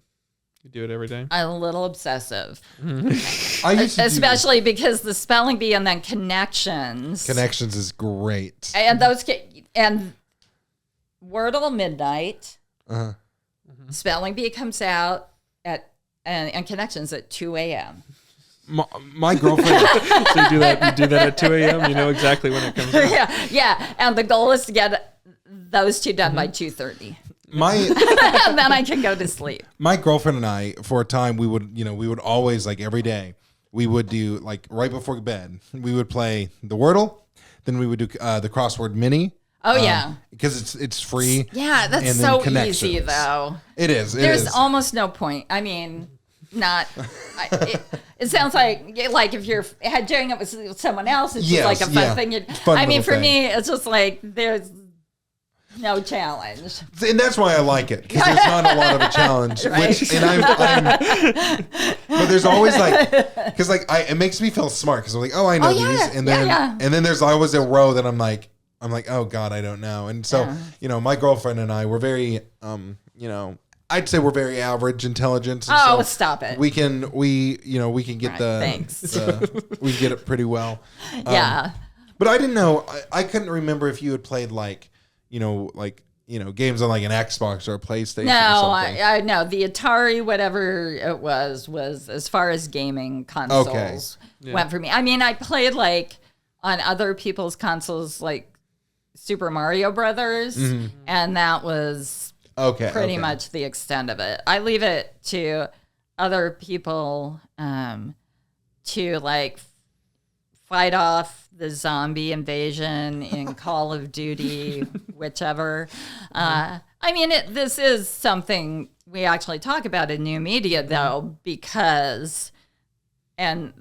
You do it every day. I'm a little obsessive. Mm-hmm. I used to especially because the spelling bee and then connections. Connections is great. And and Wordle midnight. Uh-huh. Mm-hmm. Spelling bee comes out and connections at 2 a.m. My girlfriend. So you do that at 2 a.m. You know exactly when it comes out. Yeah. And the goal is to get those two done by 2:30. And then I can go to sleep. My girlfriend and I, for a time, we would always, like, every day, we would do, like, right before bed, we would play the Wordle, then we would do the crossword mini. Oh, yeah. Because it's free. Yeah, that's so easy, though. It is. There's almost no point. I mean, it sounds like if you're doing it with someone else, it's just like a fun thing. I mean, for me, it's just like there's no challenge. And that's why I like it, because there's not a lot of a challenge. Right. But there's always because it makes me feel smart, because I'm like, oh, I know these. And then there's always a row that I'm like, oh God, I don't know. And so, my girlfriend and I were very, I'd say we're very average intelligence. So stop it. We can get we can get it pretty well. Yeah. But I didn't know. I couldn't remember if you had played games on like an Xbox or a PlayStation. No, or something. I know the Atari, whatever it was as far as gaming consoles went for me. I mean, I played like on other people's consoles, like Super Mario Brothers, and that was pretty much the extent of it. I leave it to other people to like fight off the zombie invasion in Call of Duty, whichever. I mean, this is something we actually talk about in new media, though, because, and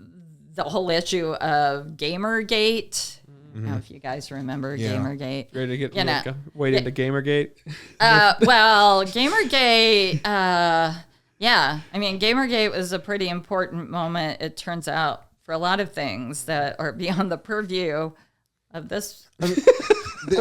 the whole issue of Gamergate. I don't know if you guys remember Gamergate. Ready to get wade into Gamergate? Well, Gamergate, I mean, Gamergate was a pretty important moment, it turns out, for a lot of things that are beyond the purview of this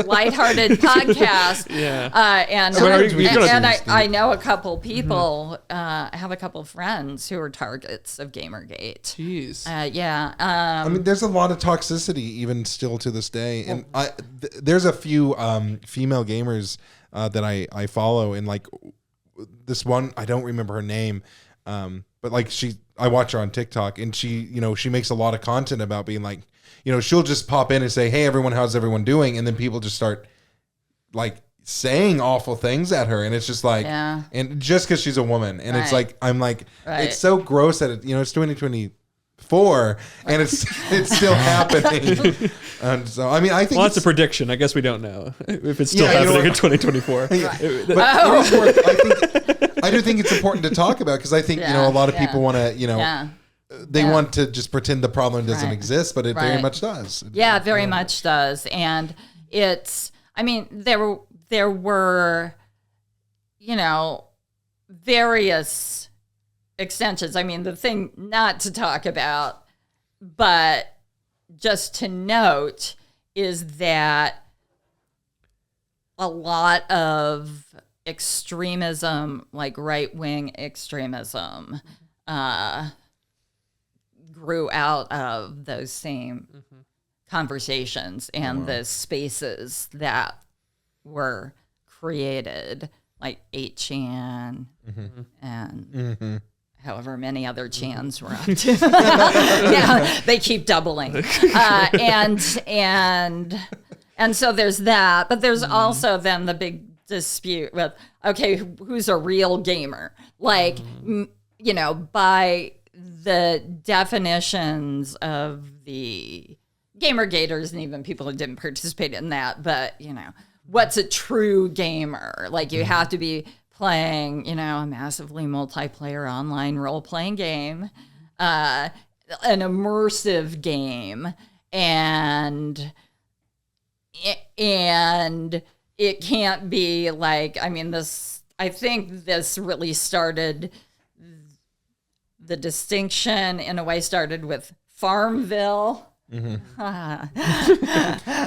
lighthearted podcast. Yeah. I know a couple people, I have a couple friends who are targets of Gamergate. Jeez. I mean, there's a lot of toxicity even still to this day. And there's a few female gamers that I follow, and like this one, I don't remember her name, but like I watch her on TikTok, and she makes a lot of content about being like, she'll just pop in and say, hey, everyone, how's everyone doing? And then people just start like saying awful things at her. And it's just like, and just because she's a woman. And it's like, I'm like, it's so gross that it's 2024 and it's still happening. And so, I mean, I think that's a prediction. I guess we don't know if it's still happening in 2024. I do think it's important to talk about, because I think, a lot of people want to, they want to just pretend the problem doesn't exist, but it very much does. Yeah, it very much does. And it's, I mean, there were, various extensions. I mean, the thing not to talk about, but just to note, is that a lot of extremism, like right-wing extremism, grew out of those same conversations and the spaces that were created, like 8chan and however many other chans were up to. Yeah, they keep doubling. And so there's that, but there's also then the big dispute with, okay, who's a real gamer? Like, you know, by the definitions of the Gamergaters and even people who didn't participate in that, but, you know, what's a true gamer? Like, you have to be playing, you know, a massively multiplayer online role-playing game, an immersive game, and it can't be like, I mean, I think this really started, the distinction in a way started with Farmville. Mm-hmm.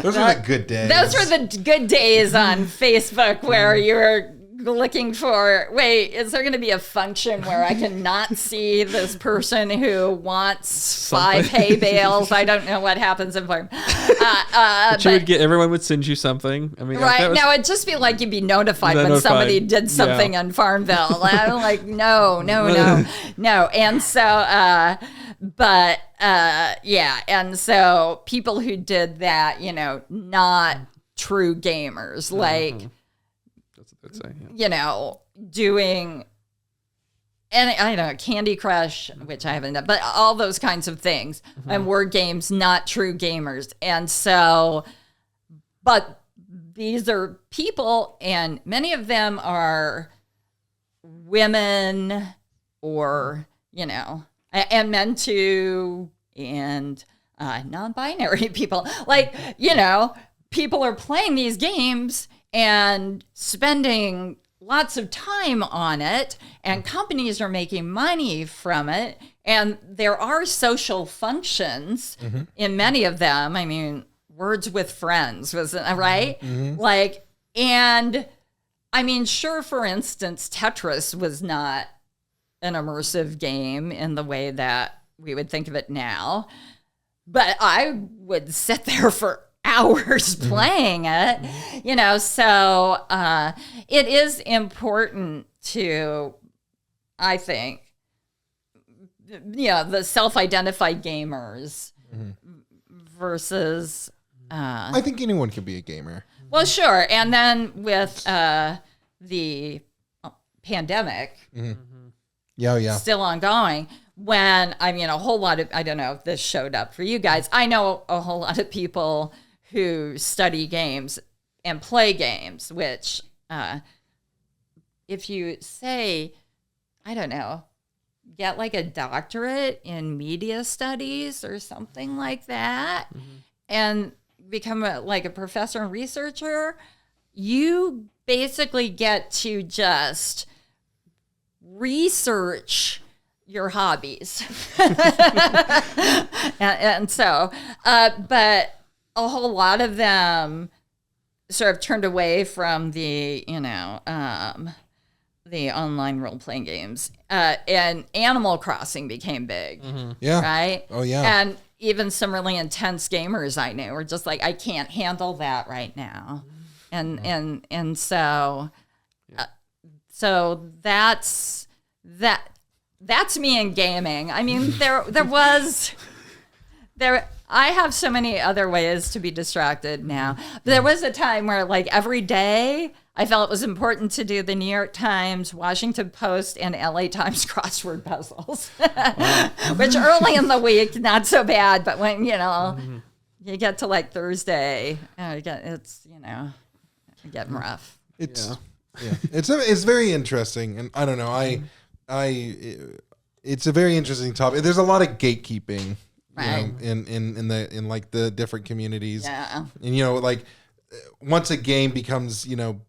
Those were the good days. Those were the good days on Facebook where you were looking for, wait, is there going to be a function where I can not see this person who wants 5 hay bales? I don't know what happens in farm. But everyone would send you something. I mean, right. No, it'd just be like you'd be notified when somebody did something in Farmville. I'm like, no. And so, and so people who did that, you know, not true gamers, like, that's what they'd say, yeah. You know, doing, and I don't know, Candy Crush, which I haven't done, but all those kinds of things, and word games, not true gamers. And so, but these are people, and many of them are women or, you know, and men too, and non-binary people. Like, you know, people are playing these games and spending lots of time on it, and companies are making money from it, and there are social functions in many of them. I mean, Words with Friends, wasn't it, right? Like, and I mean, sure, for instance, Tetris was not an immersive game in the way that we would think of it now, but I would sit there for hours playing it, you know, so it is important to, I think, you know, the self-identified gamers versus... I think anyone can be a gamer. Well, sure. And then with the pandemic still ongoing, when, I mean, a whole lot of, I don't know if this showed up for you guys, I know a whole lot of people who study games and play games, which if you say, I don't know, get like a doctorate in media studies or something like that, and become like a professor and researcher, you basically get to just research your hobbies. and so, but a whole lot of them sort of turned away from the, you know, the online role-playing games. And Animal Crossing became big. Yeah. Right? Oh, yeah. And even some really intense gamers I knew were just like, I can't handle that right now. And so, so that's me in gaming. I mean, I have so many other ways to be distracted now. There was a time where, like, every day I felt it was important to do the New York Times, Washington Post, and LA Times crossword puzzles, which early in the week, not so bad. But when, you know, you get to like Thursday, it's, you know, getting rough. It's very interesting. And I don't know, it's a very interesting topic. There's a lot of gatekeeping. Right. You know, in like the different communities. Yeah. And, you know, like once a game becomes, you know,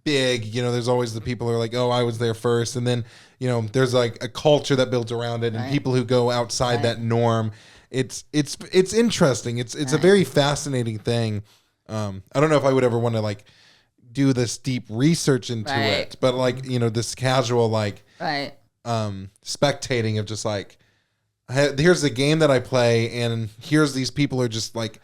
big, you know, there's always the people who are like, oh, I was there first. And then, you know, there's like a culture that builds around it, and people who go outside that norm. It's interesting. It's a very fascinating thing. I don't know if I would ever want to like do this deep research into it, but like, you know, this casual, like, spectating of just like, here's the game that I play, and here's these people who are just like,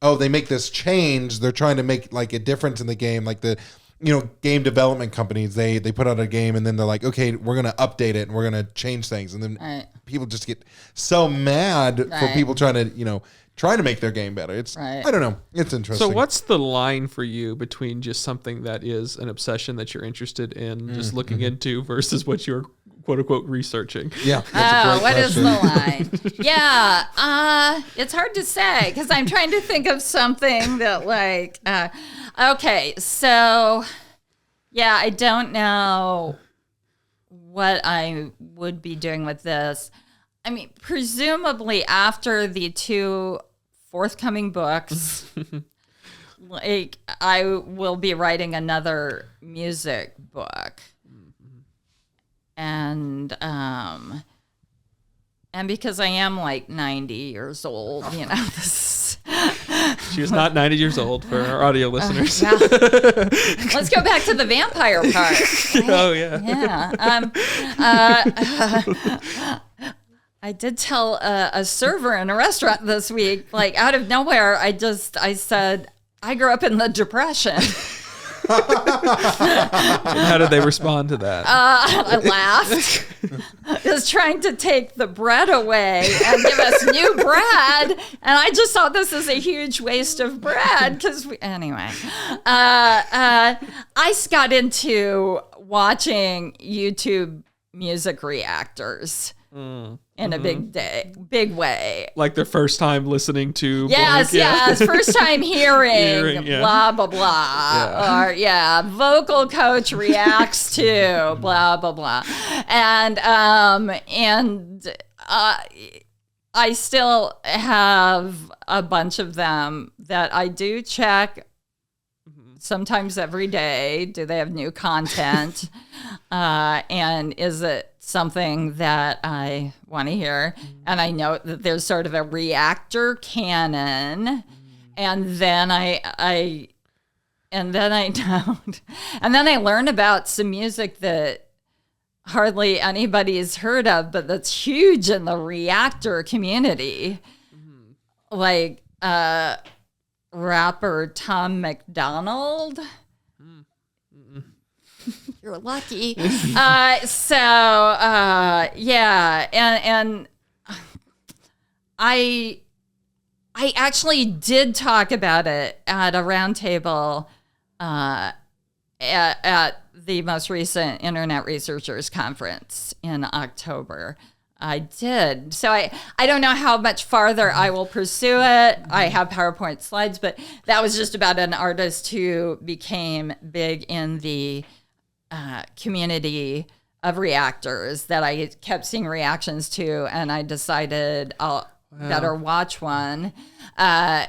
oh, they make this change. They're trying to make like a difference in the game. Like the, you know, game development companies, they put out a game and then they're like, okay, we're going to update it and we're going to change things. And then people just get so mad for people trying to, you know, try to make their game better. It's Right. I don't know. It's interesting. So what's the line for you between just something that is an obsession that you're interested in, just looking into, versus what you're quote unquote researching? Yeah. That's a great What is question. the line? Yeah, it's hard to say because I'm trying to think of something that like, okay, so yeah, I don't know what I would be doing with this. I mean, presumably after the 2 forthcoming books, like I will be writing another music book. And because I am like 90 years old, you know, this She was not 90 years old for our audio listeners. yeah. Let's go back to the vampire part. Oh, yeah. Yeah. I did tell a server in a restaurant this week, like out of nowhere, I said, I grew up in the Depression. How did they respond to that? I laughed. He was trying to take the bread away and give us new bread. And I just thought this is a huge waste of bread. Anyway, I got into watching YouTube music reactors in a big way. Like their first time listening to Yes, blank, yeah. yes. First time hearing yeah. blah, blah, blah. Yeah. Or, vocal coach reacts to blah, blah, blah. And I still have a bunch of them that I do check sometimes every day. Do they have new content? And is it something that I want to hear? And I know that there's sort of a reactor canon, and then I don't, and then I learn about some music that hardly anybody's heard of, but that's huge in the reactor community, like rapper Tom McDonald. You're lucky. Yeah, and I actually did talk about it at a roundtable at the most recent Internet Researchers Conference in October. I did. So I don't know how much farther I will pursue it. I have PowerPoint slides, but that was just about an artist who became big in the community of reactors that I kept seeing reactions to, and I decided I'll better watch one. So why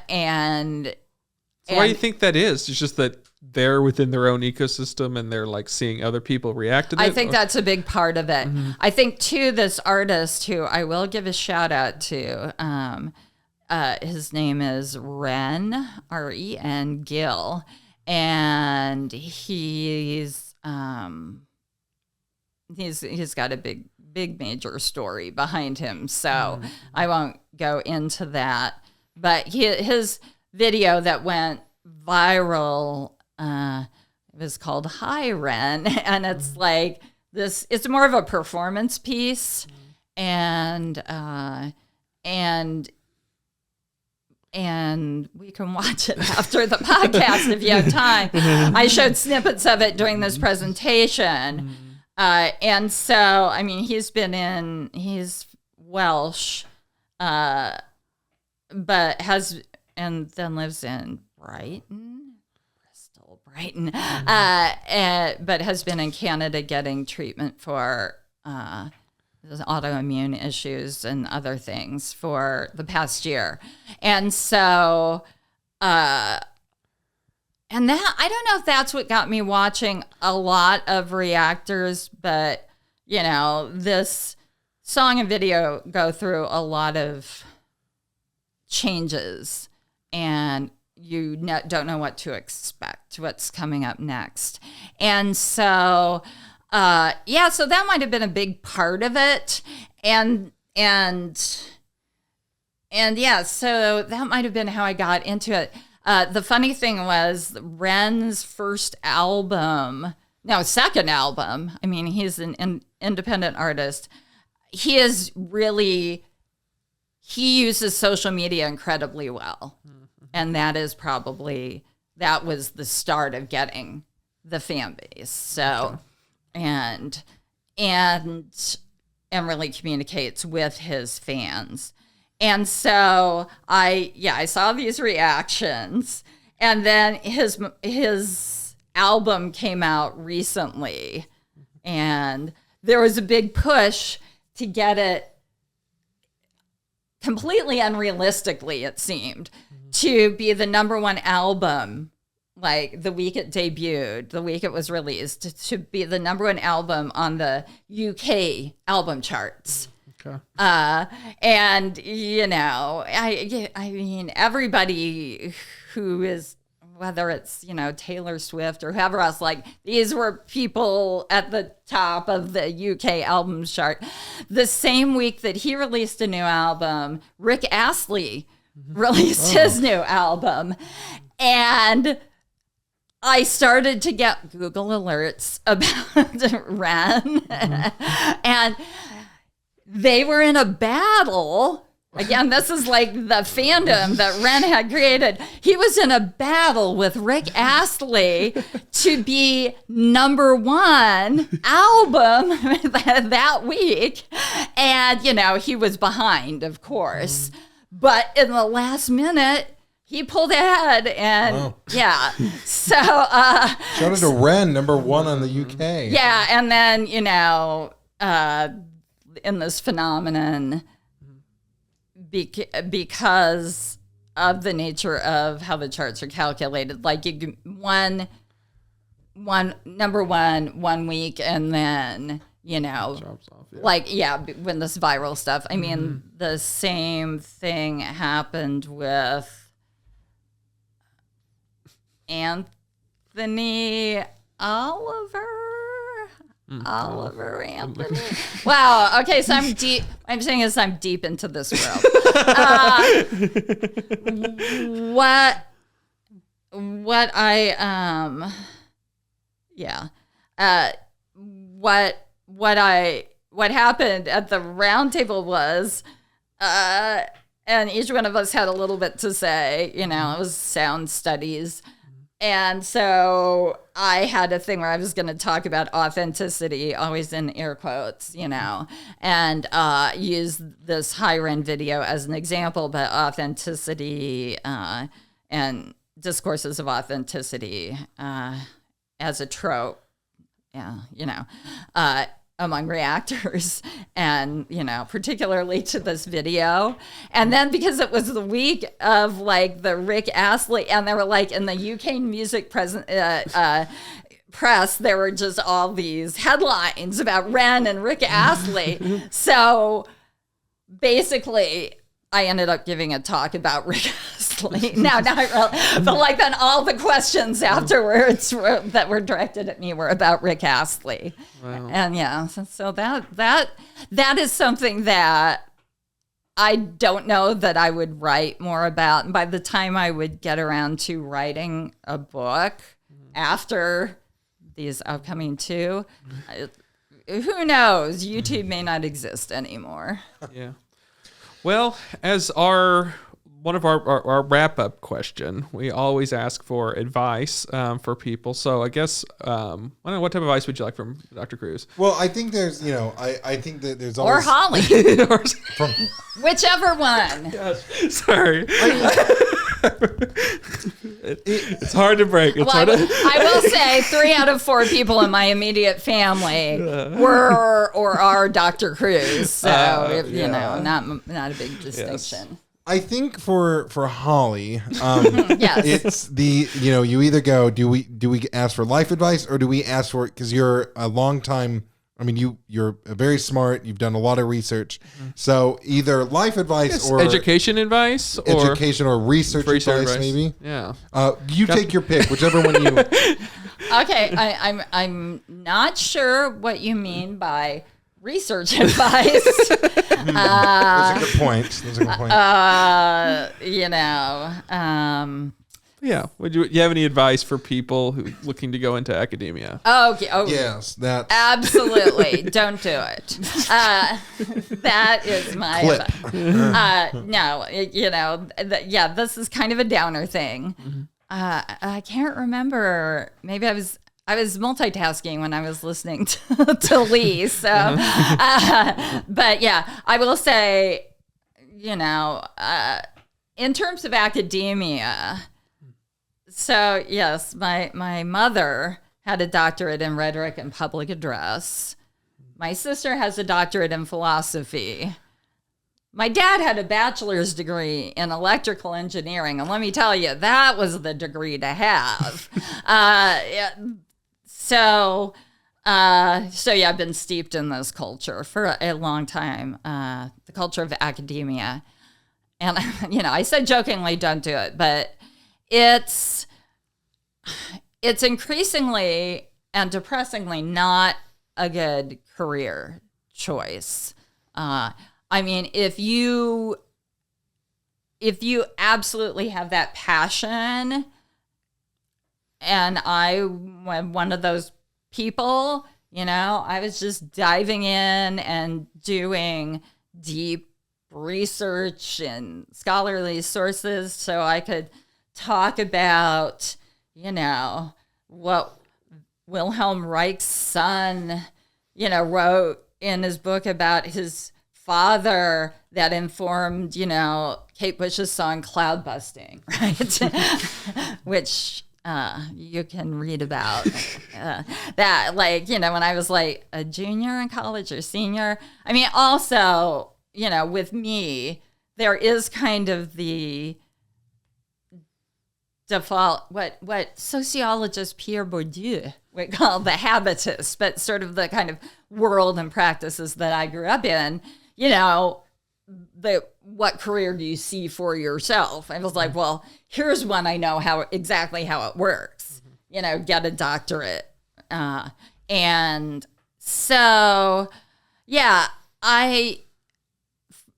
do you think that is? It's just that they're within their own ecosystem and they're like seeing other people react to it? I think that's a big part of it. I think too, this artist who I will give a shout out to, his name is Ren, R-E-N, Gill, and he's got a big major story behind him, so I won't go into that. But his video that went viral, it was called Hi Ren, and it's like this. It's more of a performance piece, and we can watch it after the podcast if you have time. I showed snippets of it during this presentation. And so, I mean, he's Welsh, but and then lives in Bristol, Brighton, but has been in Canada getting treatment for autoimmune issues and other things for the past year. And so, and that, I don't know if that's what got me watching a lot of reactors, but you know, this song and video go through a lot of changes, and you don't know what to expect, what's coming up next. And so, so that might have been a big part of it. And yeah, so that might have been how I got into it. The funny thing was Ren's second album. I mean, he's an independent artist. He he uses social media incredibly well. And that was the start of getting the fan base. So, and really communicates with his fans. And so I saw these reactions, and then his album came out recently, and there was a big push to get it completely unrealistically, it seemed, to be the number one album, like the week it debuted, the week it was released, to be the number one album on the UK album charts. Okay. And I mean, everybody who is, whether it's, Taylor Swift or whoever else, like, these were people at the top of the UK albums chart. The same week that he released a new album, Rick Astley released his new album. And I started to get Google alerts about Ren. And they were in a battle. Again, this is like the fandom that Ren had created. He was in a battle with Rick Astley to be number one album that week. And, he was behind, of course. But in the last minute, he pulled ahead. And so. Shout out to Ren, number one on the UK. Yeah. And then, in this phenomenon, because of the nature of how the charts are calculated, like number one week, and then Drops off, when this viral stuff. I mean, the same thing happened with Anthony Oliver. Oliver Anthony. Wow. Okay, so I'm deep. I'm saying is I'm deep into this world. What happened at the round table was, and each one of us had a little bit to say. It was sound studies. And so I had a thing where I was going to talk about authenticity, always in air quotes, and use this high-end video as an example, but authenticity and discourses of authenticity as a trope, among reactors, and particularly to this video. And then because it was the week of like the Rick Astley, and they were like in the UK music press, there were just all these headlines about Ren and Rick Astley. So basically I ended up giving a talk about Rick Astley. No, not really. But like then all the questions afterwards that were directed at me were about Rick Astley. Wow. And so that is something that I don't know that I would write more about. And by the time I would get around to writing a book after these upcoming two, who knows? YouTube may not exist anymore. Yeah. Well, as one of our wrap-up question, we always ask for advice for people. So I guess, I don't know, what type of advice would you like from Dr. Kruse? Well, I think there's, I think that there's always... Or Holly. Whichever one. Gosh, sorry. It's hard to break. I will say 3 out of 4 people in my immediate family were or are Dr. Kruse. So, not a big distinction. Yes. I think for Holly, yes. it's the, you either go, do we ask for life advice, or do we ask for, because you're a long time, I mean, you're very smart, you've done a lot of research. So either life advice or education advice, or research advice, maybe. Yeah. You take your pick, whichever one you. Okay, I'm not sure what you mean by research advice. That's a good point. Yeah. Would you have any advice for people who looking to go into academia? Okay. Oh, Yes, that absolutely. Don't do it. That is my clip. no. This is kind of a downer thing. I can't remember. Maybe I was multitasking when I was listening to Lee. So, but yeah, I will say, in terms of academia. So yes, my mother had a doctorate in rhetoric and public address. My sister has a doctorate in philosophy. My dad had a bachelor's degree in electrical engineering, and let me tell you, that was the degree to have. So yeah, I've been steeped in this culture for a long time, the culture of academia. And, I said jokingly, don't do it, but it's increasingly and depressingly not a good career choice. If you absolutely have that passion, and I am one of those people, I was just diving in and doing deep research and scholarly sources so I could talk about, what Wilhelm Reich's son, wrote in his book about his father that informed, Kate Bush's song Cloud Busting, right? Which you can read about that, when I was like a junior in college or senior. I mean, also, with me, there is kind of the default, what sociologist Pierre Bourdieu would call the habitus, but sort of the kind of world and practices that I grew up in, what career do you see for yourself? I was like, well, here's one I know exactly how it works, get a doctorate. And so, yeah,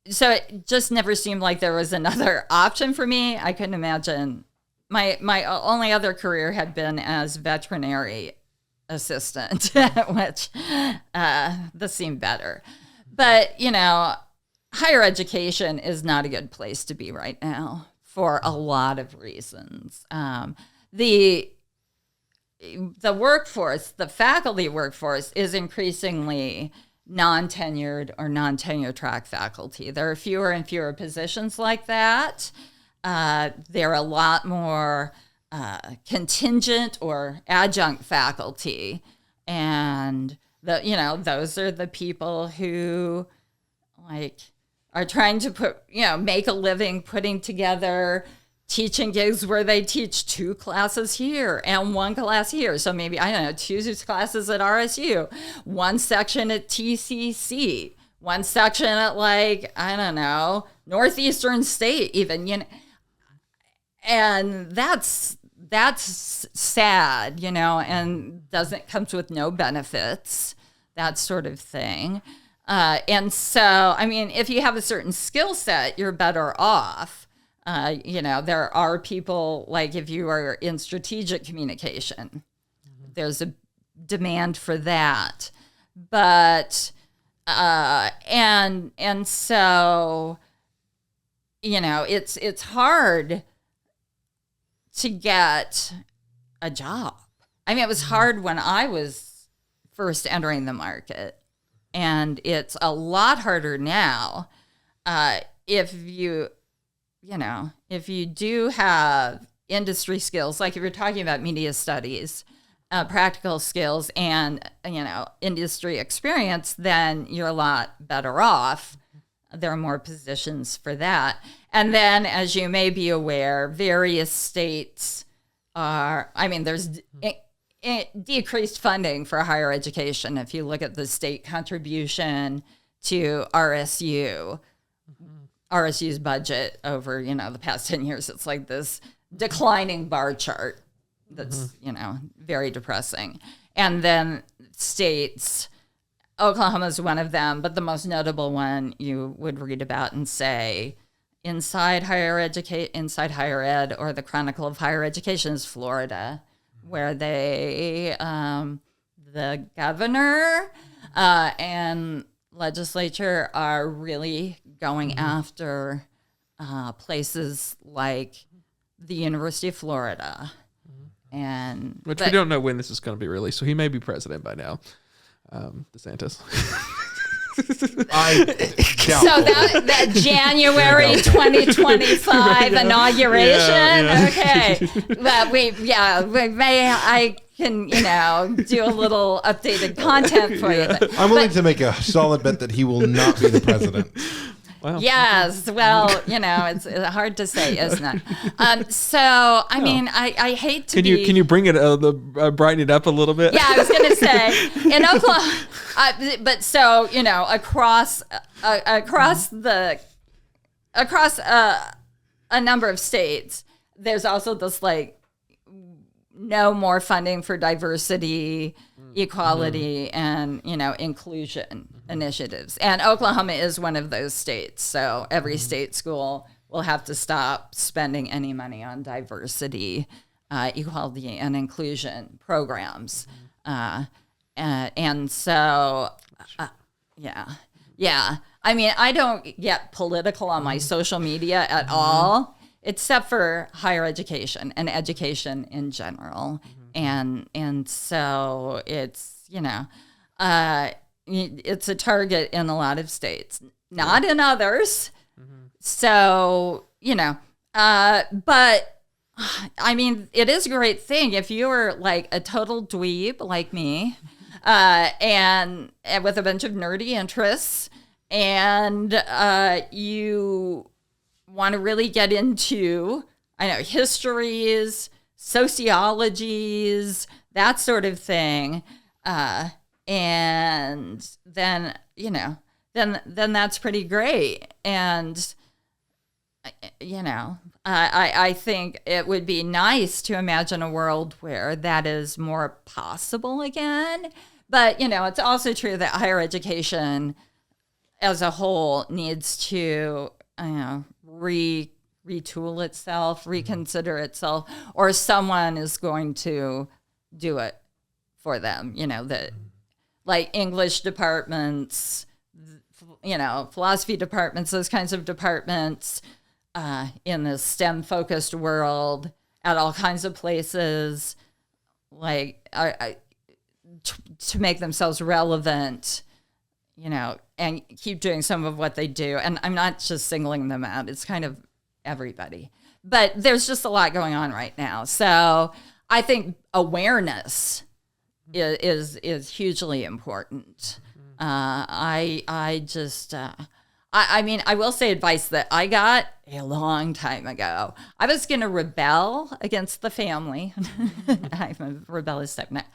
so it just never seemed like there was another option for me. I couldn't imagine. My only other career had been as veterinary assistant, which this seemed better. But, higher education is not a good place to be right now for a lot of reasons. The workforce, the faculty workforce, is increasingly non-tenured or non-tenure track faculty. There are fewer and fewer positions like that. There are a lot more contingent or adjunct faculty, and those are the people who are trying to make a living putting together teaching gigs where they teach 2 classes here and 1 class here. So maybe, 2 classes at RSU, 1 section at TCC, 1 section at Northeastern State even, and that's sad, and comes with no benefits, that sort of thing. And so, if you have a certain skill set, you're better off. There are people, if you are in strategic communication, there's a demand for that. But, and so, it's hard to get a job. It was hard when I was first entering the market, and it's a lot harder now. If you do have industry skills, like if you're talking about media studies, practical skills and, industry experience, then you're a lot better off. There are more positions for that. And then, as you may be aware, various states there's decreased funding for higher education. If you look at the state contribution to RSU's budget over, the past 10 years, it's like this declining bar chart that's, very depressing. And then states, Oklahoma is one of them, but the most notable one you would read about and say, Inside Higher Ed, or the Chronicle of Higher Education is Florida, where the governor and legislature are really going after places like the University of Florida. And Which we don't know when this is going to be released, so he may be president by now. DeSantis. I doubt so that January 2025 inauguration, okay. But I can, do a little updated content for you. I'm willing to make a solid bet that he will not be the president. Wow. Yes, well, it's hard to say, isn't it? I mean, I hate to Can you bring it brighten it up a little bit? Yeah, I was going to say in Oklahoma, but so across a number of states, there's also this no more funding for diversity, equality, and inclusion initiatives. And Oklahoma is one of those states. So every state school will have to stop spending any money on diversity, equality, and inclusion programs. And so, yeah. I mean, I don't get political on my social media at all, except for higher education and education in general. And so it's, it's a target in a lot of states, not in others. So, but I mean, it is a great thing if you're like a total dweeb like me, and with a bunch of nerdy interests, and you want to really get into, histories, sociologies, that sort of thing, and then then that's pretty great. And I think it would be nice to imagine a world where that is more possible again. But it's also true that higher education as a whole needs to retool itself, reconsider itself, or someone is going to do it for them. Like English departments, philosophy departments, those kinds of departments in the STEM-focused world at all kinds of places, to make themselves relevant, and keep doing some of what they do. And I'm not just singling them out. It's kind of everybody. But there's just a lot going on right now. So I think awareness is hugely important. I mean, I will say advice that I got a long time ago. I was going to rebel against the family. I'm a rebellious type now.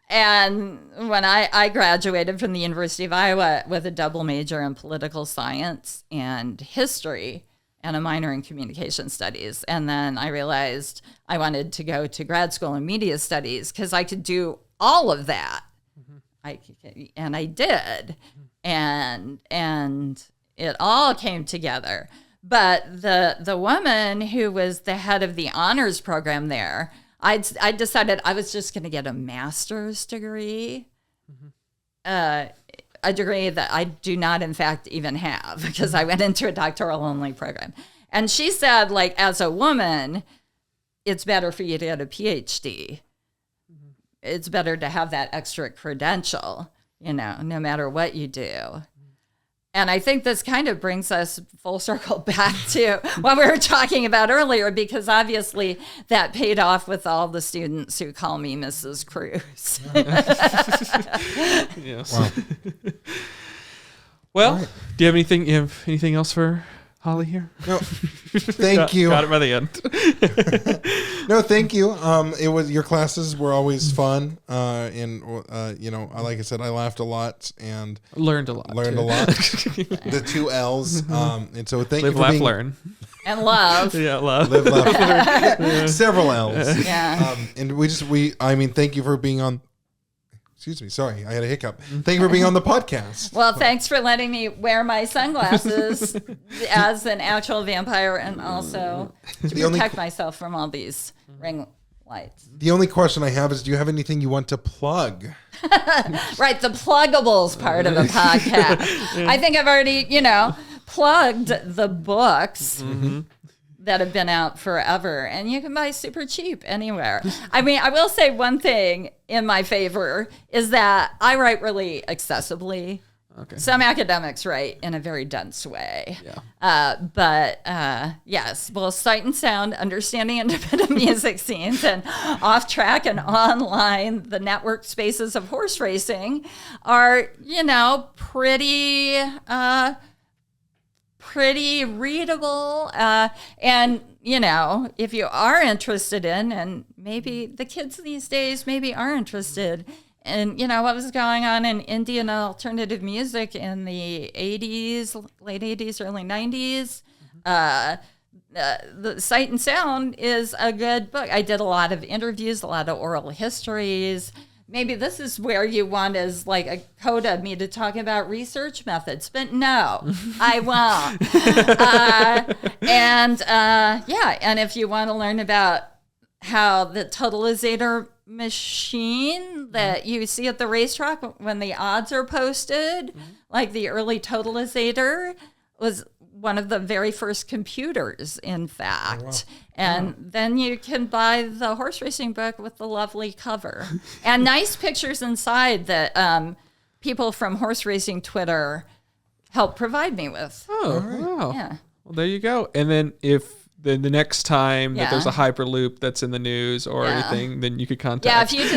And when I graduated from the University of Iowa with a double major in political science and history and a minor in communication studies. And then I realized I wanted to go to grad school in media studies because I could do all of that. And I did. And it all came together. But the woman who was the head of the honors program there, I decided I was just going to get a master's degree, a degree that I do not, in fact, even have, because I went into a doctoral-only program. And she said, as a woman, it's better for you to get a PhD. It's better to have that extra credential, no matter what you do. And I think this kind of brings us full circle back to what we were talking about earlier, because obviously that paid off with all the students who call me Mrs. Kruse. Yes. Wow. Well, right. Do you have anything else for Holly here? No. Thank you. Got it by the end. No, thank you. It was, your classes were always fun. Like I said, I laughed a lot and Learned a lot. The 2 L's. And so thank Live, you for laugh, being, learn. And love. Yeah, love. Live, laugh, learn. Several L's. Yeah. And thank you for being on. Excuse me. Sorry, I had a hiccup. Thank you for being on the podcast. Well, thanks for letting me wear my sunglasses as an actual vampire and also to protect myself from all these ring lights. The only question I have is, do you have anything you want to plug? Right, the pluggables part of the podcast. I think I've already, plugged the books that have been out forever, and you can buy super cheap anywhere. I mean, I will say one thing in my favor is that I write really accessibly. Okay. Some academics write in a very dense way. Yeah. But yes, both Sight and Sound, Understanding Independent Music Scenes, and Off Track and Online, the network spaces of horse racing are, pretty readable. And, if you are interested in, and maybe the kids these days maybe are interested in, what was going on in Indian alternative music in the 80s, late 80s, early 90s. The Sight and Sound is a good book. I did a lot of interviews, a lot of oral histories. Maybe this is where you want as like a coda me to talk about research methods, but no, I won't. And if you want to learn about how the totalizator machine that you see at the racetrack when the odds are posted, like the early totalizator was one of the very first computers, in fact. Oh, wow. And then you can buy the horse racing book with the lovely cover and nice pictures inside that people from horse racing Twitter help provide me with. Oh, wow. Yeah. Well, there you go. And then if the next time that there's a Hyperloop that's in the news or anything, then you could contact. Yeah,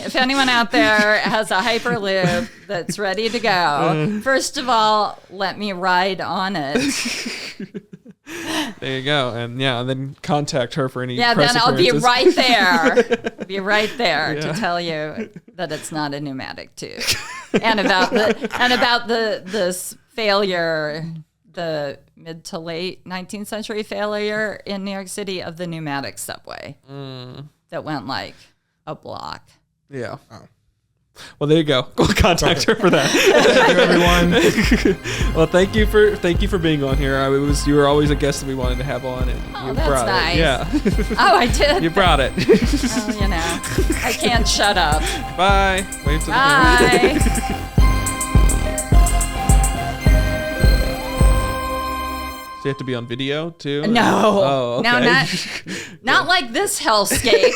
if anyone out there has a Hyperloop that's ready to go, first of all, let me ride on it. There you go. And then contact her for any press then I'll be right there to tell you that it's not a pneumatic tube. And about this failure, the mid to late 19th century failure in New York City of the pneumatic subway that went like a block. Yeah. Oh. Well, there you go. Go contact her for that. Thank you, everyone. Well, thank you for being on here. You were always a guest that we wanted to have on, and you that's brought nice. it. Yeah. Oh, I did. You brought it. I can't shut up. Bye. Wave to the camera. Bye. So you have to be on video too? No. Oh, okay. No, not like this hellscape.